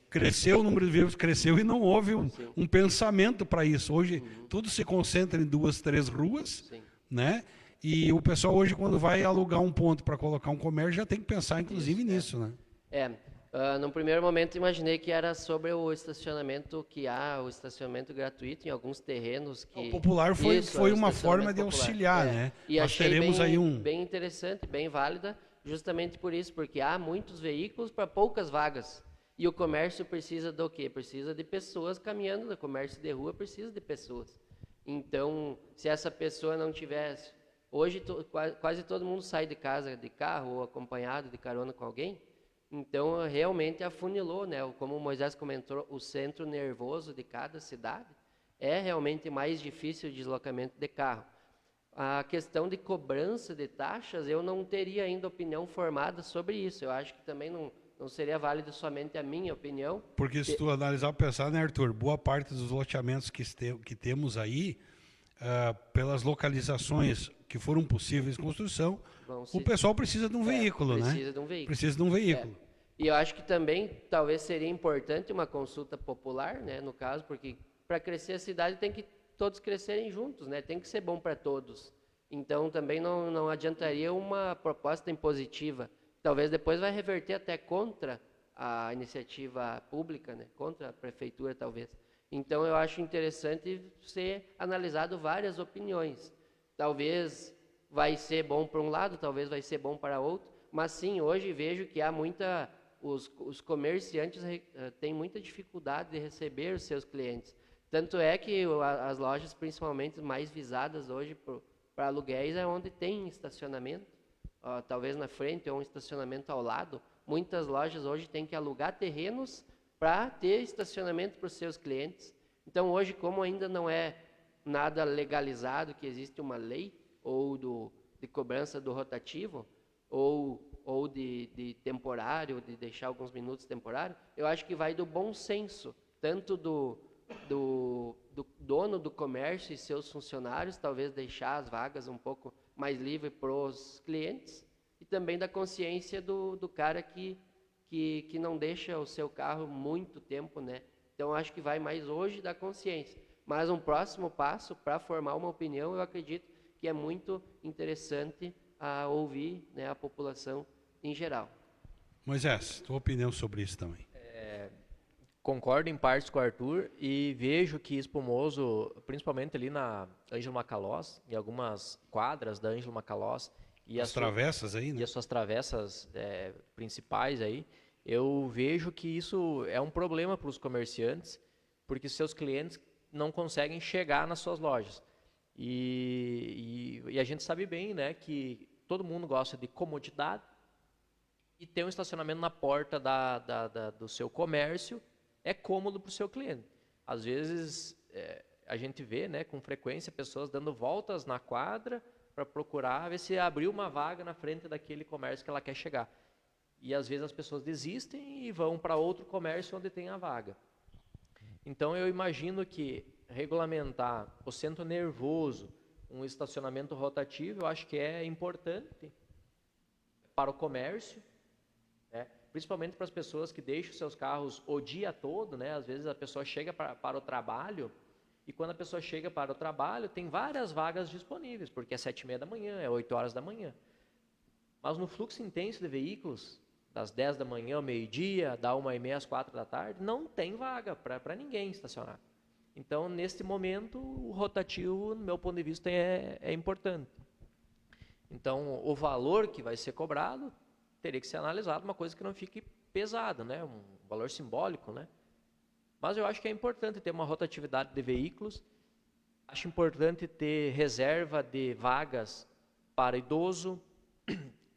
cresceu, o número de veículos cresceu e não houve um pensamento para isso. Hoje tudo se concentra em 2, 3 ruas, né? E o pessoal hoje, quando vai alugar um ponto para colocar um comércio, já tem que pensar inclusive nisso, né? No primeiro momento imaginei que era sobre o estacionamento, o estacionamento gratuito em alguns terrenos que... O popular foi uma forma de auxiliar, né? E nós teremos bem interessante, bem válida, justamente por isso, porque há muitos veículos para poucas vagas. E o comércio precisa do quê? Precisa de pessoas caminhando, o comércio de rua precisa de pessoas. Então, se essa pessoa não tivesse... Hoje, quase todo mundo sai de casa de carro ou acompanhado de carona com alguém. Então, realmente afunilou, né? Como o Moisés comentou, o centro nervoso de cada cidade é realmente mais difícil o deslocamento de carro. A questão de cobrança de taxas, eu não teria ainda opinião formada sobre isso. Eu acho que também não seria válido somente a minha opinião. Porque se tu analisar e pensar, né, Arthur, boa parte dos loteamentos que temos aí, pelas localizações que foram possíveis de construção, o pessoal precisa de um veículo, né? Precisa de um veículo. E eu acho que também talvez seria importante uma consulta popular, né, no caso, porque para crescer a cidade tem que todos crescerem juntos, né? Tem que ser bom para todos. Então, também não adiantaria uma proposta impositiva. Talvez depois vai reverter até contra a iniciativa pública, né? Contra a prefeitura, talvez. Então, eu acho interessante ser analisado várias opiniões. Talvez vai ser bom para um lado, talvez vai ser bom para outro, mas sim, hoje vejo que há os comerciantes têm muita dificuldade de receber os seus clientes. Tanto é que as lojas, principalmente mais visadas hoje para aluguéis, é onde tem estacionamento, talvez na frente ou um estacionamento ao lado. Muitas lojas hoje têm que alugar terrenos para ter estacionamento para os seus clientes. Então, hoje, como ainda não é nada legalizado, que existe uma lei ou de cobrança do rotativo, ou ou de temporário, de deixar alguns minutos temporário, eu acho que vai do bom senso, tanto do dono do comércio e seus funcionários, talvez deixar as vagas um pouco mais livres para os clientes, e também da consciência do cara que não deixa o seu carro muito tempo, né? Então, acho que vai mais hoje da consciência. Mas um próximo passo para formar uma opinião, eu acredito que é muito interessante ouvir, né, a população em geral. Moisés, tua opinião sobre isso também. Concordo em partes com o Arthur e vejo que Espumoso, principalmente ali na Ângelo Macalós, em algumas quadras da Ângelo Macalós, e As travessas aí, né? e as suas travessas principais aí, eu vejo que isso é um problema para os comerciantes, porque seus clientes não conseguem chegar nas suas lojas. E a gente sabe bem, né, que todo mundo gosta de comodidade e ter um estacionamento na porta do seu comércio é cômodo para o seu cliente. Às vezes a gente vê, né, com frequência pessoas dando voltas na quadra para procurar ver se abriu uma vaga na frente daquele comércio que ela quer chegar. E às vezes as pessoas desistem e vão para outro comércio onde tem a vaga. Então eu imagino que regulamentar o centro nervoso, um estacionamento rotativo, eu acho que é importante para o comércio, né? Principalmente para as pessoas que deixam seus carros o dia todo, né? Às vezes a pessoa chega para o trabalho e quando a pessoa chega para o trabalho tem várias vagas disponíveis, porque é 7h30 da manhã, é 8 horas da manhã. Mas no fluxo intenso de veículos, das 10 da manhã ao meio-dia, da 1h30 às 4 da tarde, não tem vaga para ninguém estacionar. Então, neste momento, o rotativo, no meu ponto de vista, é importante. Então, o valor que vai ser cobrado teria que ser analisado, uma coisa que não fique pesada, né? Um valor simbólico, né? Mas eu acho que é importante ter uma rotatividade de veículos, acho importante ter reserva de vagas para idoso,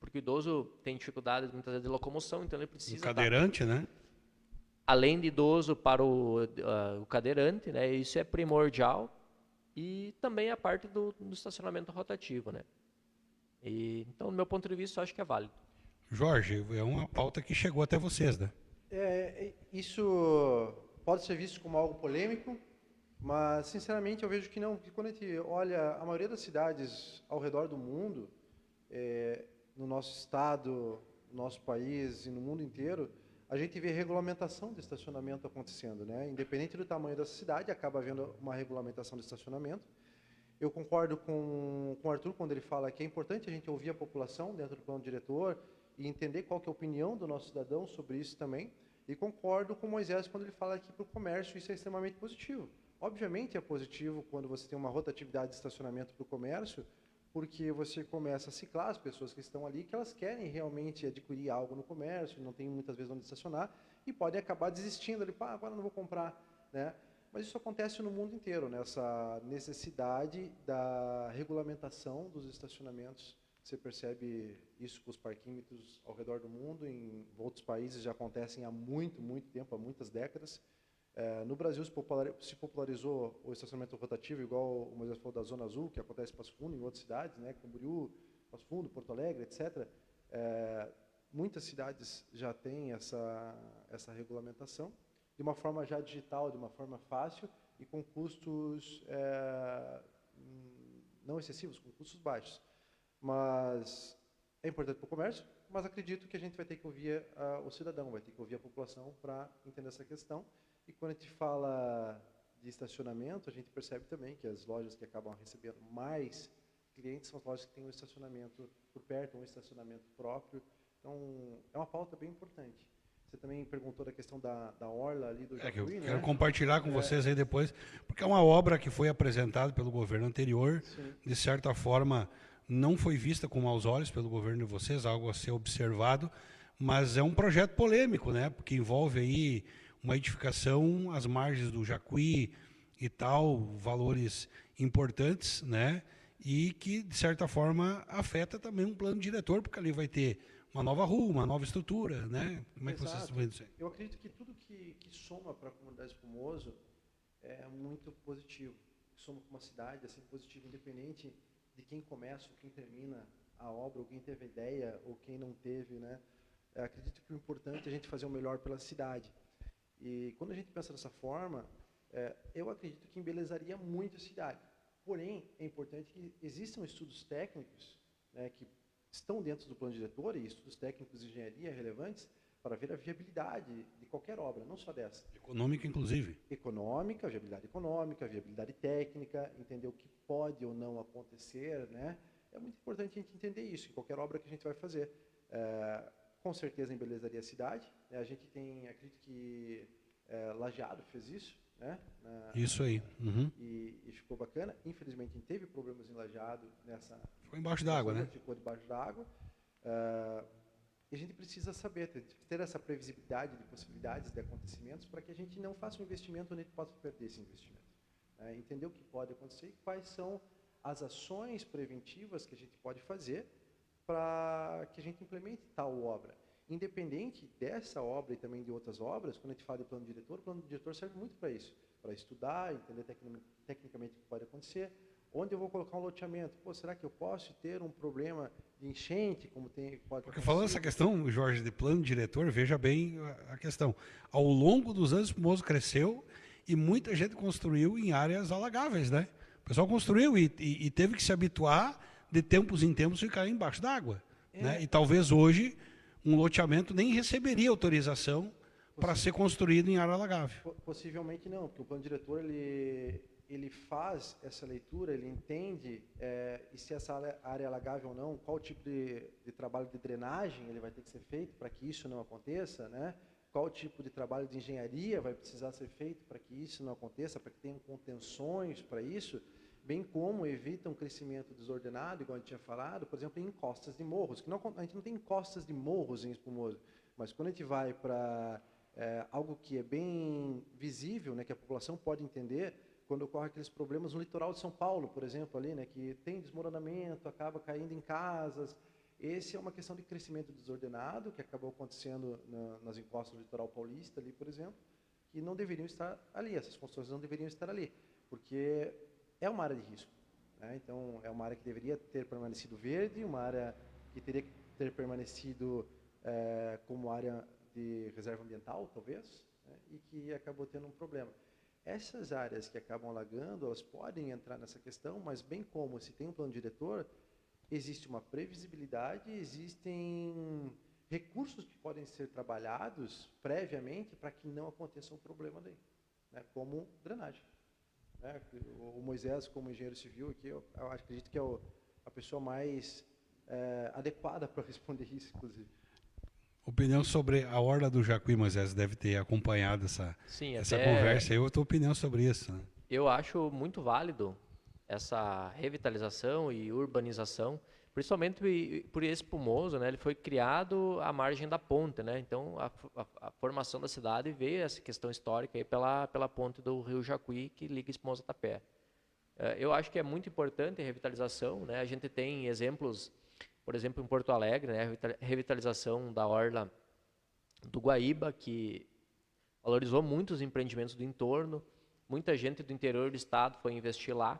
porque o idoso tem dificuldades muitas vezes de locomoção, então ele precisa... O cadeirante, né? Além de idoso para o cadeirante, né? Isso é primordial. E também a parte do estacionamento rotativo, né? Então, do meu ponto de vista, eu acho que é válido. Jorge, é uma pauta que chegou até vocês, né? Isso pode ser visto como algo polêmico, mas, sinceramente, eu vejo que não. Porque quando a gente olha a maioria das cidades ao redor do mundo, no nosso estado, no nosso país e no mundo inteiro, a gente vê regulamentação de estacionamento acontecendo, né? Independente do tamanho da cidade, acaba havendo uma regulamentação de estacionamento. Eu concordo com o Arthur quando ele fala que é importante a gente ouvir a população dentro do plano diretor e entender qual que é a opinião do nosso cidadão sobre isso também. E concordo com o Moisés quando ele fala que para o comércio isso é extremamente positivo. Obviamente é positivo quando você tem uma rotatividade de estacionamento para o comércio, porque você começa a ciclar as pessoas que estão ali, que elas querem realmente adquirir algo no comércio, não tem muitas vezes onde estacionar, e podem acabar desistindo ali, agora não vou comprar, né? Mas isso acontece no mundo inteiro, né? Essa necessidade da regulamentação dos estacionamentos. Você percebe isso com os parquímetros ao redor do mundo, em outros países já acontecem há muito, muito tempo, há muitas décadas. No Brasil se popularizou o estacionamento rotativo, igual o Moisés falou da Zona Azul, que acontece em Passo Fundo, em outras cidades, né, Camboriú, Passo Fundo, Porto Alegre, etc. Muitas cidades já têm essa regulamentação, de uma forma já digital, de uma forma fácil e com custos não excessivos, com custos baixos. Mas é importante para o comércio, mas acredito que a gente vai ter que ouvir o cidadão, vai ter que ouvir a população para entender essa questão. E quando a gente fala de estacionamento, a gente percebe também que as lojas que acabam recebendo mais clientes são as lojas que têm um estacionamento por perto, um estacionamento próprio. Então, é uma pauta bem importante. Você também perguntou da questão da orla ali do Jacuí, Que eu né? quero compartilhar com vocês aí depois, porque é uma obra que foi apresentada pelo governo anterior, Sim. de certa forma não foi vista com maus olhos pelo governo de vocês, algo a ser observado, mas é um projeto polêmico, né? Porque envolve aí uma edificação às margens do Jacuí e tal, valores importantes, né? E que, de certa forma, afeta também um plano diretor, porque ali vai ter uma nova rua, uma nova estrutura, né? Como é que vocês estão vendo isso aí? Eu acredito que tudo que soma para a comunidade Espumoso é muito positivo. Soma para uma cidade, assim, positivo, independente de quem começa ou quem termina a obra, ou quem teve a ideia, ou quem não teve, né? Acredito que o importante é a gente fazer o melhor pela cidade. E quando a gente pensa dessa forma, eu acredito que embelezaria muito a cidade. Porém, é importante que existam estudos técnicos, né, que estão dentro do plano diretor, e estudos técnicos de engenharia relevantes, para ver a viabilidade de qualquer obra, não só dessa. Econômica, inclusive. Econômica, viabilidade técnica, entender o que pode ou não acontecer, né? É muito importante a gente entender isso em qualquer obra que a gente vai fazer. Com certeza embelezaria a cidade. A gente tem, acredito que Lajeado fez isso, né? Isso aí. Uhum. E ficou bacana. Infelizmente, a gente teve problemas em Lajeado nessa... Ficou embaixo d'água, né? Ficou debaixo d'água. E a gente precisa saber, ter essa previsibilidade de possibilidades de acontecimentos para que a gente não faça um investimento onde a gente possa perder esse investimento. Entender o que pode acontecer e quais são as ações preventivas que a gente pode fazer para que a gente implemente tal obra. Independente dessa obra e também de outras obras, quando a gente fala de plano diretor, o plano diretor serve muito para isso, para estudar, entender tecnicamente o que pode acontecer. Onde eu vou colocar um loteamento? Pô, será que eu posso ter um problema de enchente, como pode Porque falando essa questão, Jorge, de plano diretor, veja bem a questão. Ao longo dos anos, o Espumoso cresceu e muita gente construiu em áreas alagáveis, né? O pessoal construiu e teve que se habituar de tempos em tempos ficar embaixo d'água. Né? E talvez hoje um loteamento nem receberia autorização para ser construído em área alagável. Possivelmente não, porque o plano diretor ele faz essa leitura, ele entende e se essa área é alagável ou não, qual tipo de trabalho de drenagem ele vai ter que ser feito para que isso não aconteça, né? Qual tipo de trabalho de engenharia vai precisar ser feito para que isso não aconteça, para que tenham contenções para isso, bem como evita um crescimento desordenado, igual a gente tinha falado, por exemplo, em encostas de morros, que a gente não tem encostas de morros em Espumoso, mas quando a gente vai para algo que é bem visível, né, que a população pode entender, quando ocorrem aqueles problemas no litoral de São Paulo, por exemplo, ali, né, que tem desmoronamento, acaba caindo em casas. Esse é uma questão de crescimento desordenado que acabou acontecendo nas encostas do litoral paulista, ali, por exemplo, que não deveriam estar ali, essas construções não deveriam estar ali, porque é uma área de risco. Né? Então, é uma área que deveria ter permanecido verde, uma área que teria que ter permanecido como área de reserva ambiental, talvez, né? E que acabou tendo um problema. Essas áreas que acabam alagando, elas podem entrar nessa questão, mas bem como se tem um plano diretor, existe uma previsibilidade, existem recursos que podem ser trabalhados previamente para que não aconteça um problema daí, né? Como drenagem. Né? O Moisés, como engenheiro civil, aqui, eu acredito que é a pessoa mais adequada para responder isso, inclusive. Opinião sobre a Orla do Jacuí, Moisés, deve ter acompanhado essa conversa. Eu tenho opinião sobre isso. Né? Eu acho muito válido essa revitalização e urbanização, principalmente por esse Espumoso, né? Ele foi criado à margem da ponte, né? Então a formação da cidade veio essa questão histórica aí pela ponte do Rio Jacuí que liga Espumoso a Tapé. Eu acho que é muito importante a revitalização, né? A gente tem exemplos, por exemplo, em Porto Alegre, né? A revitalização da orla do Guaíba, que valorizou muito os empreendimentos do entorno. Muita gente do interior do estado foi investir lá.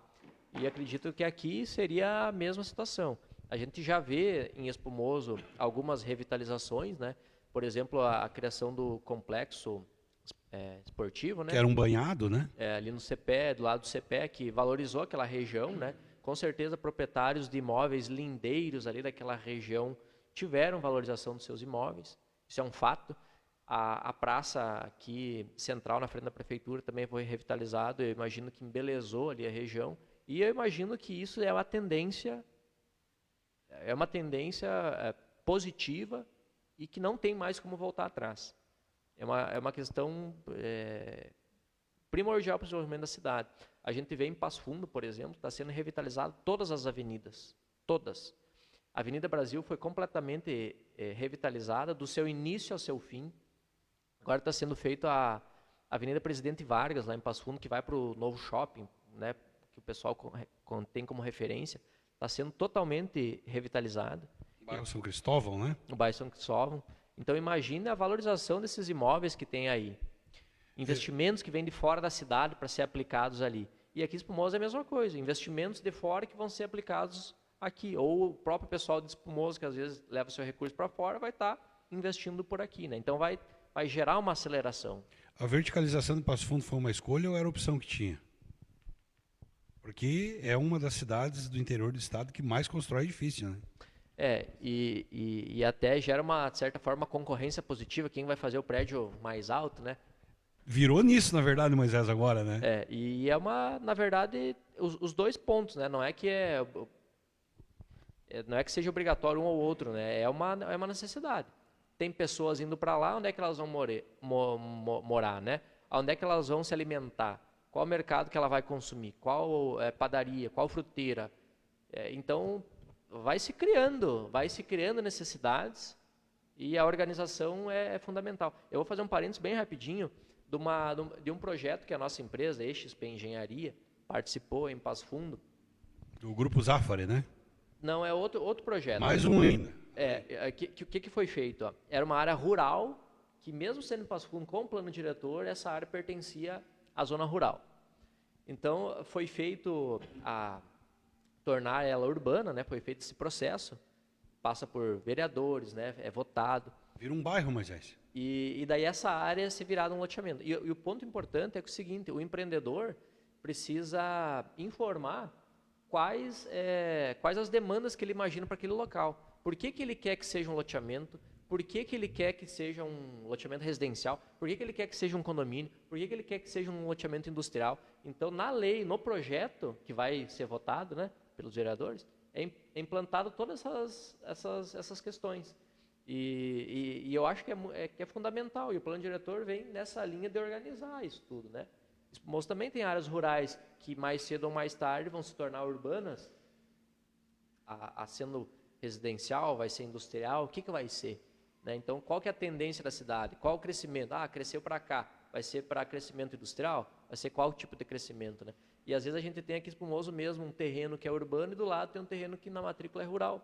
E acredito que aqui seria a mesma situação. A gente já vê em Espumoso algumas revitalizações, né? Por exemplo, a criação do complexo esportivo, né? Que era um banhado, né? Ali no CPE, do lado do CPE, que valorizou aquela região, né? Com certeza, proprietários de imóveis lindeiros ali daquela região tiveram valorização dos seus imóveis. Isso é um fato. A praça aqui central, na frente da prefeitura, também foi revitalizada. Eu imagino que embelezou ali a região. E eu imagino que isso é uma tendência positiva e que não tem mais como voltar atrás. É uma questão primordial para o desenvolvimento da cidade. A gente vê em Passo Fundo, por exemplo, está sendo revitalizado todas as avenidas, todas. A Avenida Brasil foi completamente revitalizada, do seu início ao seu fim. Agora está sendo feito a Avenida Presidente Vargas, lá em Passo Fundo, que vai para o novo shopping, né, que o pessoal tem como referência. Está sendo totalmente revitalizada. O bairro São Cristóvão, né? O bairro São Cristóvão. Então, imagine a valorização desses imóveis que tem aí. Investimentos que vêm de fora da cidade para ser aplicados ali. E aqui em Espumoso é a mesma coisa. Investimentos de fora que vão ser aplicados aqui. Ou o próprio pessoal de espumoso, que às vezes leva seu recurso para fora, vai estar investindo por aqui, né? Então vai gerar uma aceleração. A verticalização de Passo Fundo foi uma escolha ou era a opção que tinha? Porque é uma das cidades do interior do estado que mais constrói edifício, né? E até gera uma, de certa forma, concorrência positiva, quem vai fazer o prédio mais alto, né? Virou nisso, na verdade, Moisés, agora, né? E é na verdade, os dois pontos, né? Não é que seja obrigatório um ou outro, né? É uma necessidade. Tem pessoas indo para lá, onde é que elas vão morar, né? Onde é que elas vão se alimentar? Qual mercado que ela vai consumir? Qual padaria? Qual fruteira? Então, vai se criando necessidades e a organização é fundamental. Eu vou fazer um parênteses bem rapidinho de um projeto que a nossa empresa, EXP Engenharia, participou em Passo Fundo. Do Grupo Zafari, né? Não, é outro projeto. Mais um ainda. O que foi feito? Ó? Era uma área rural, que mesmo sendo em Passo Fundo com o plano diretor, essa área pertencia à zona rural. Então, foi feito tornar ela urbana, né? Foi feito esse processo, passa por vereadores, né? É votado. Vira um bairro, Moisés. E daí essa área se virar um loteamento. E o ponto importante é que o seguinte, o empreendedor precisa informar quais as demandas que ele imagina para aquele local. Por que ele quer que seja um loteamento? Por que ele quer que seja um loteamento residencial? Por que ele quer que seja um condomínio? Por que ele quer que seja um loteamento industrial? Então, na lei, no projeto que vai ser votado, né, pelos vereadores, é implantado todas essas questões. E eu acho que é fundamental. E o plano diretor vem nessa linha de organizar isso tudo, né? Espumoso também tem áreas rurais que mais cedo ou mais tarde vão se tornar urbanas, sendo residencial, vai ser industrial, o que vai ser? Né? Então, qual que é a tendência da cidade? Qual o crescimento? Cresceu para cá, vai ser para crescimento industrial? Vai ser qual tipo de crescimento? Né? E às vezes a gente tem aqui em Espumoso mesmo um terreno que é urbano e do lado tem um terreno que na matrícula é rural.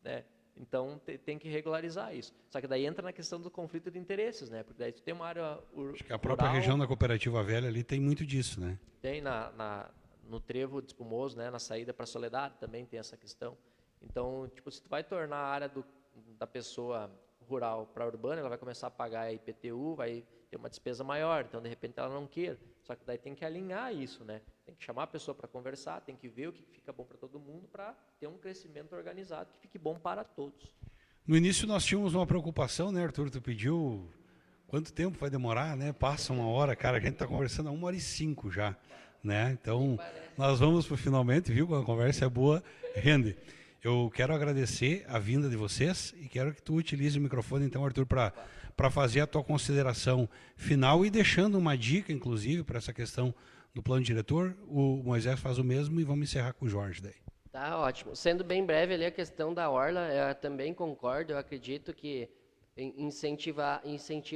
Né? Então, tem que regularizar isso. Só que daí entra na questão do conflito de interesses, né? Porque daí tu tem uma área Acho que a própria região da Cooperativa Velha ali tem muito disso, né? Tem no trevo de Espumoso, né? Na saída para Soledade também tem essa questão. Então, tipo, se tu vai tornar a área da pessoa rural para urbana, ela vai começar a pagar a IPTU, vai ter uma despesa maior, então de repente ela não queira. Só que daí tem que alinhar isso, né? Tem que chamar a pessoa para conversar, tem que ver o que fica bom para todo mundo para ter um crescimento organizado que fique bom para todos. No início nós tínhamos uma preocupação, né, Arthur? Tu pediu quanto tempo vai demorar, né? Passa uma hora, cara, a gente está conversando há 1h05 já, né? Então, nós vamos para o finalmente, viu? Quando a conversa é boa, rende. Eu quero agradecer a vinda de vocês e quero que tu utilize o microfone, então, Arthur, para fazer a tua consideração final e deixando uma dica, inclusive, para essa questão do plano diretor. O Moisés faz o mesmo e vamos encerrar com o Jorge daí. Tá ótimo. Sendo bem breve ali a questão da orla, eu também concordo, eu acredito que incentiva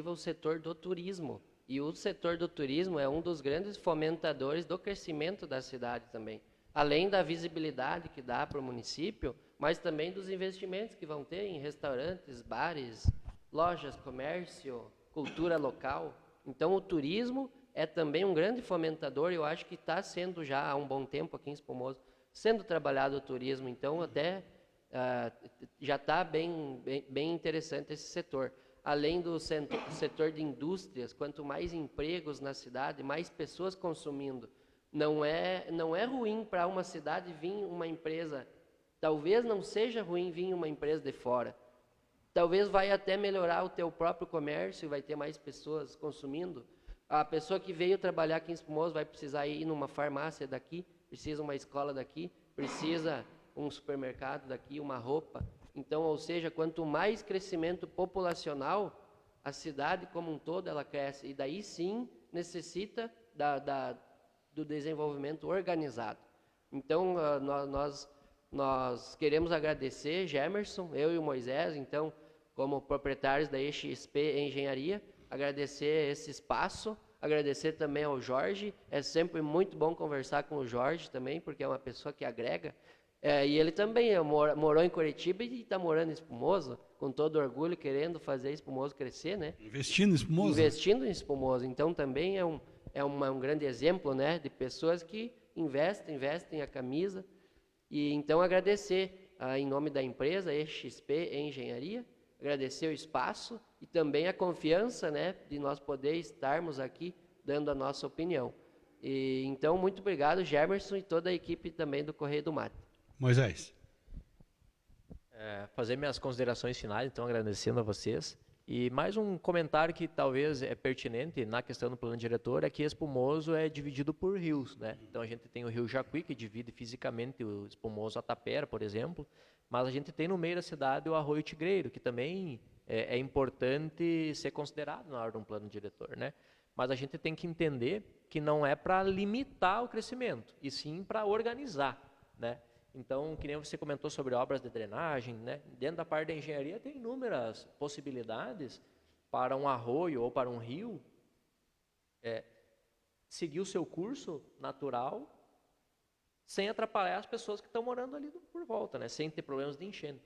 o setor do turismo. E o setor do turismo é um dos grandes fomentadores do crescimento da cidade também. Além da visibilidade que dá para o município, mas também dos investimentos que vão ter em restaurantes, bares, lojas, comércio, cultura local. Então, o turismo é também um grande fomentador, e eu acho que está sendo já há um bom tempo aqui em Espumoso, sendo trabalhado o turismo. Então, até já está bem interessante esse setor. Além do setor de indústrias, quanto mais empregos na cidade, mais pessoas consumindo. Não é ruim para uma cidade vir uma empresa, talvez não seja ruim vir uma empresa de fora. Talvez vai até melhorar o teu próprio comércio, vai ter mais pessoas consumindo. A pessoa que veio trabalhar aqui em Espumoso vai precisar ir numa farmácia daqui, precisa uma escola daqui, precisa um supermercado daqui, uma roupa. Então, ou seja, quanto mais crescimento populacional, a cidade como um todo ela cresce. E daí sim necessita do desenvolvimento organizado. Então, nós queremos agradecer, Gemerson, eu e o Moisés, então, como proprietários da EXP Engenharia, agradecer esse espaço, agradecer também ao Jorge. É sempre muito bom conversar com o Jorge também, porque é uma pessoa que agrega. E ele também morou em Curitiba e está morando em Espumoso, com todo orgulho, querendo fazer Espumoso crescer, né? Investindo em Espumoso. Investindo em Espumoso. Então, também é um grande exemplo, né, de pessoas que investem a camisa. E então agradecer. em nome da empresa EXP Engenharia, agradecer o espaço e também a confiança, né, de nós poder estarmos aqui dando a nossa opinião. Então, muito obrigado, Gemerson, e toda a equipe também do Correio do Mate. Moisés. Fazer minhas considerações finais, então, agradecendo a vocês. E mais um comentário que talvez é pertinente na questão do plano diretor é que Espumoso é dividido por rios, né? Então a gente tem o rio Jacuí, que divide fisicamente o Espumoso a Tapera, por exemplo, mas a gente tem no meio da cidade o Arroio Tigreiro, que também é importante ser considerado na hora de um plano diretor, né? Mas a gente tem que entender que não é para limitar o crescimento, e sim para organizar, né? Então, que nem você comentou sobre obras de drenagem, né? Dentro da parte da engenharia tem inúmeras possibilidades para um arroio ou para um rio seguir o seu curso natural sem atrapalhar as pessoas que estão morando ali por volta, né? Sem ter problemas de enchente.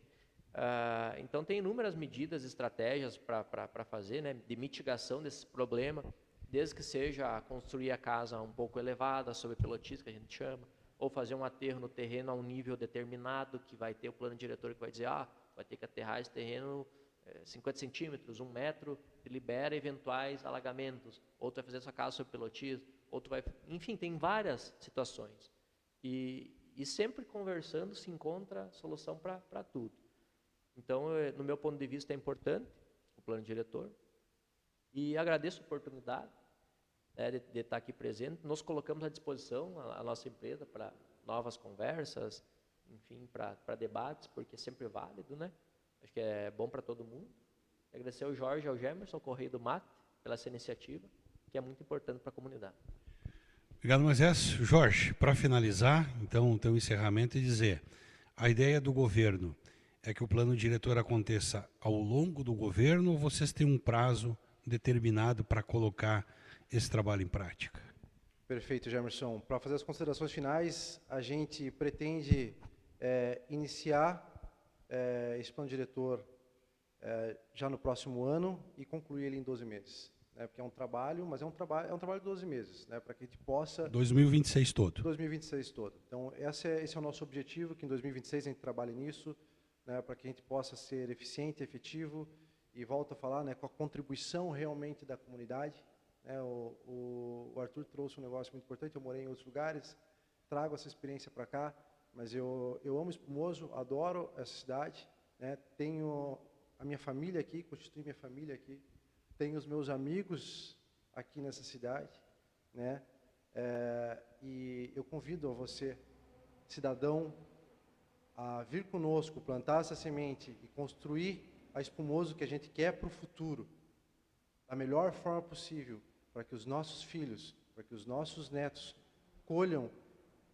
Então, tem inúmeras medidas, estratégias para fazer, né? De mitigação desse problema, desde que seja construir a casa um pouco elevada, sob pilotis, que a gente chama, ou fazer um aterro no terreno a um nível determinado, que vai ter o plano diretor que vai dizer, vai ter que aterrar esse terreno 50 centímetros, 1 metro, e libera eventuais alagamentos, ou tu vai fazer essa casa sob pilotis, ou tu vai... Enfim, tem várias situações. E sempre conversando se encontra solução para tudo. Então, no meu ponto de vista, é importante o plano diretor, e agradeço a oportunidade de estar aqui presente. Nos colocamos à disposição, a nossa empresa, para novas conversas, enfim, para debates, porque é sempre válido, né? Acho que é bom para todo mundo. Agradecer ao Jorge e ao Gemerson, ao Correio do Mate, pela essa iniciativa, que é muito importante para a comunidade. Obrigado, Moisés. Jorge, para finalizar, então, o teu encerramento e dizer, a ideia do governo é que o plano diretor aconteça ao longo do governo ou vocês têm um prazo determinado para colocar esse trabalho em prática? Perfeito, Gemerson. Para fazer as considerações finais, a gente pretende iniciar esse plano diretor já no próximo ano e concluir ele em 12 meses. Porque é um trabalho, mas é um trabalho de 12 meses, né, para que a gente possa... 2026 todo. 2026 todo. Então, esse é o nosso objetivo, que em 2026 a gente trabalhe nisso, né, para que a gente possa ser eficiente, efetivo, e volto a falar, né, com a contribuição realmente da comunidade. O Arthur trouxe um negócio muito importante, eu morei em outros lugares, trago essa experiência para cá, mas eu amo Espumoso, adoro essa cidade, né, tenho a minha família aqui, constitui minha família aqui, tenho os meus amigos aqui nessa cidade, né, e eu convido a você, cidadão, a vir conosco, plantar essa semente e construir a Espumoso que a gente quer para o futuro, da melhor forma possível, para que os nossos filhos, para que os nossos netos colham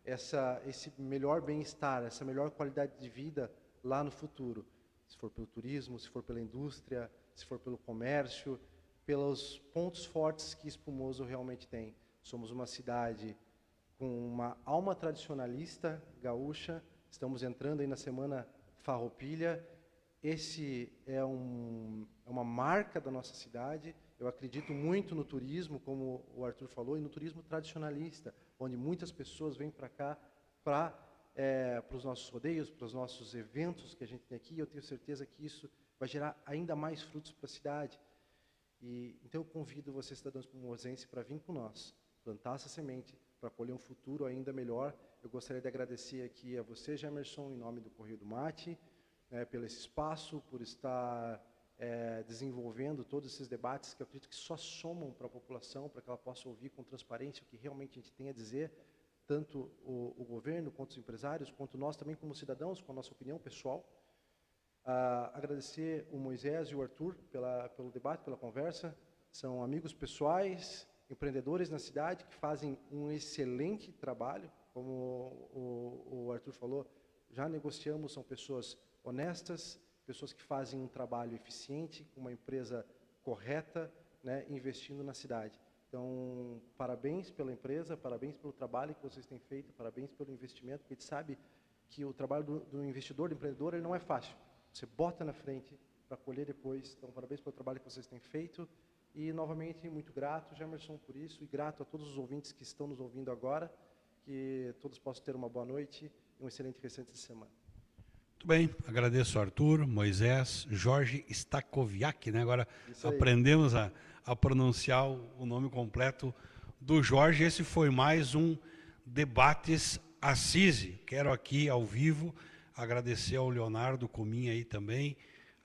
esse melhor bem-estar, essa melhor qualidade de vida lá no futuro. Se for pelo turismo, se for pela indústria, se for pelo comércio, pelos pontos fortes que Espumoso realmente tem. Somos uma cidade com uma alma tradicionalista gaúcha, estamos entrando aí na Semana Farroupilha. Esse é uma marca da nossa cidade. Eu acredito muito no turismo, como o Arthur falou, e no turismo tradicionalista, onde muitas pessoas vêm para cá para os nossos rodeios, para os nossos eventos que a gente tem aqui. Eu tenho certeza que isso vai gerar ainda mais frutos para a cidade. Então eu convido vocês, cidadãos espumosenses, para vir com nós, plantar essa semente, para colher um futuro ainda melhor. Eu gostaria de agradecer aqui a você, Gemerson, em nome do Correio do Mate, pelo esse espaço, por estar desenvolvendo todos esses debates que eu acredito que só somam para a população, para que ela possa ouvir com transparência o que realmente a gente tem a dizer, tanto o governo, quanto os empresários, quanto nós também como cidadãos, com a nossa opinião pessoal. Agradecer o Moisés e o Arthur pelo debate, pela conversa. São amigos pessoais, empreendedores na cidade que fazem um excelente trabalho. Como o Arthur falou, já negociamos, são pessoas honestas, pessoas que fazem um trabalho eficiente, uma empresa correta, né, investindo na cidade. Então, parabéns pela empresa, parabéns pelo trabalho que vocês têm feito, parabéns pelo investimento, porque a gente sabe que o trabalho do investidor, do empreendedor, ele não é fácil. Você bota na frente para colher depois. Então, parabéns pelo trabalho que vocês têm feito. E, novamente, muito grato, Gemerson, por isso, e grato a todos os ouvintes que estão nos ouvindo agora, que todos possam ter uma boa noite e um excelente restante de semana. Muito bem, agradeço Arthur, Moisés, Jorge Stakoviak, né? Agora aprendemos a pronunciar o nome completo do Jorge. Esse foi mais um Debates Assise. Quero aqui, ao vivo, agradecer ao Leonardo Cominha aí também,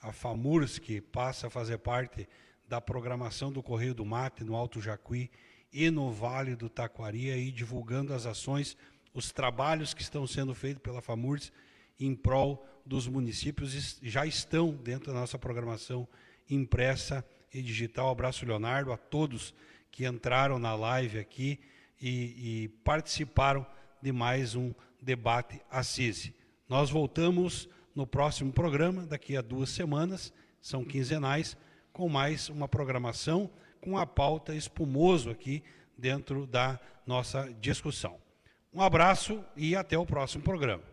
a FAMURS, que passa a fazer parte da programação do Correio do Mate no Alto Jacuí e no Vale do Taquari, aí divulgando as ações, os trabalhos que estão sendo feitos pela FAMURS em prol dos municípios, já estão dentro da nossa programação impressa e digital. Abraço, Leonardo, a todos que entraram na live aqui e participaram de mais um Debate Assise. Nós voltamos no próximo programa, daqui a 2 semanas, são quinzenais, com mais uma programação, com a pauta espumoso aqui dentro da nossa discussão. Um abraço e até o próximo programa.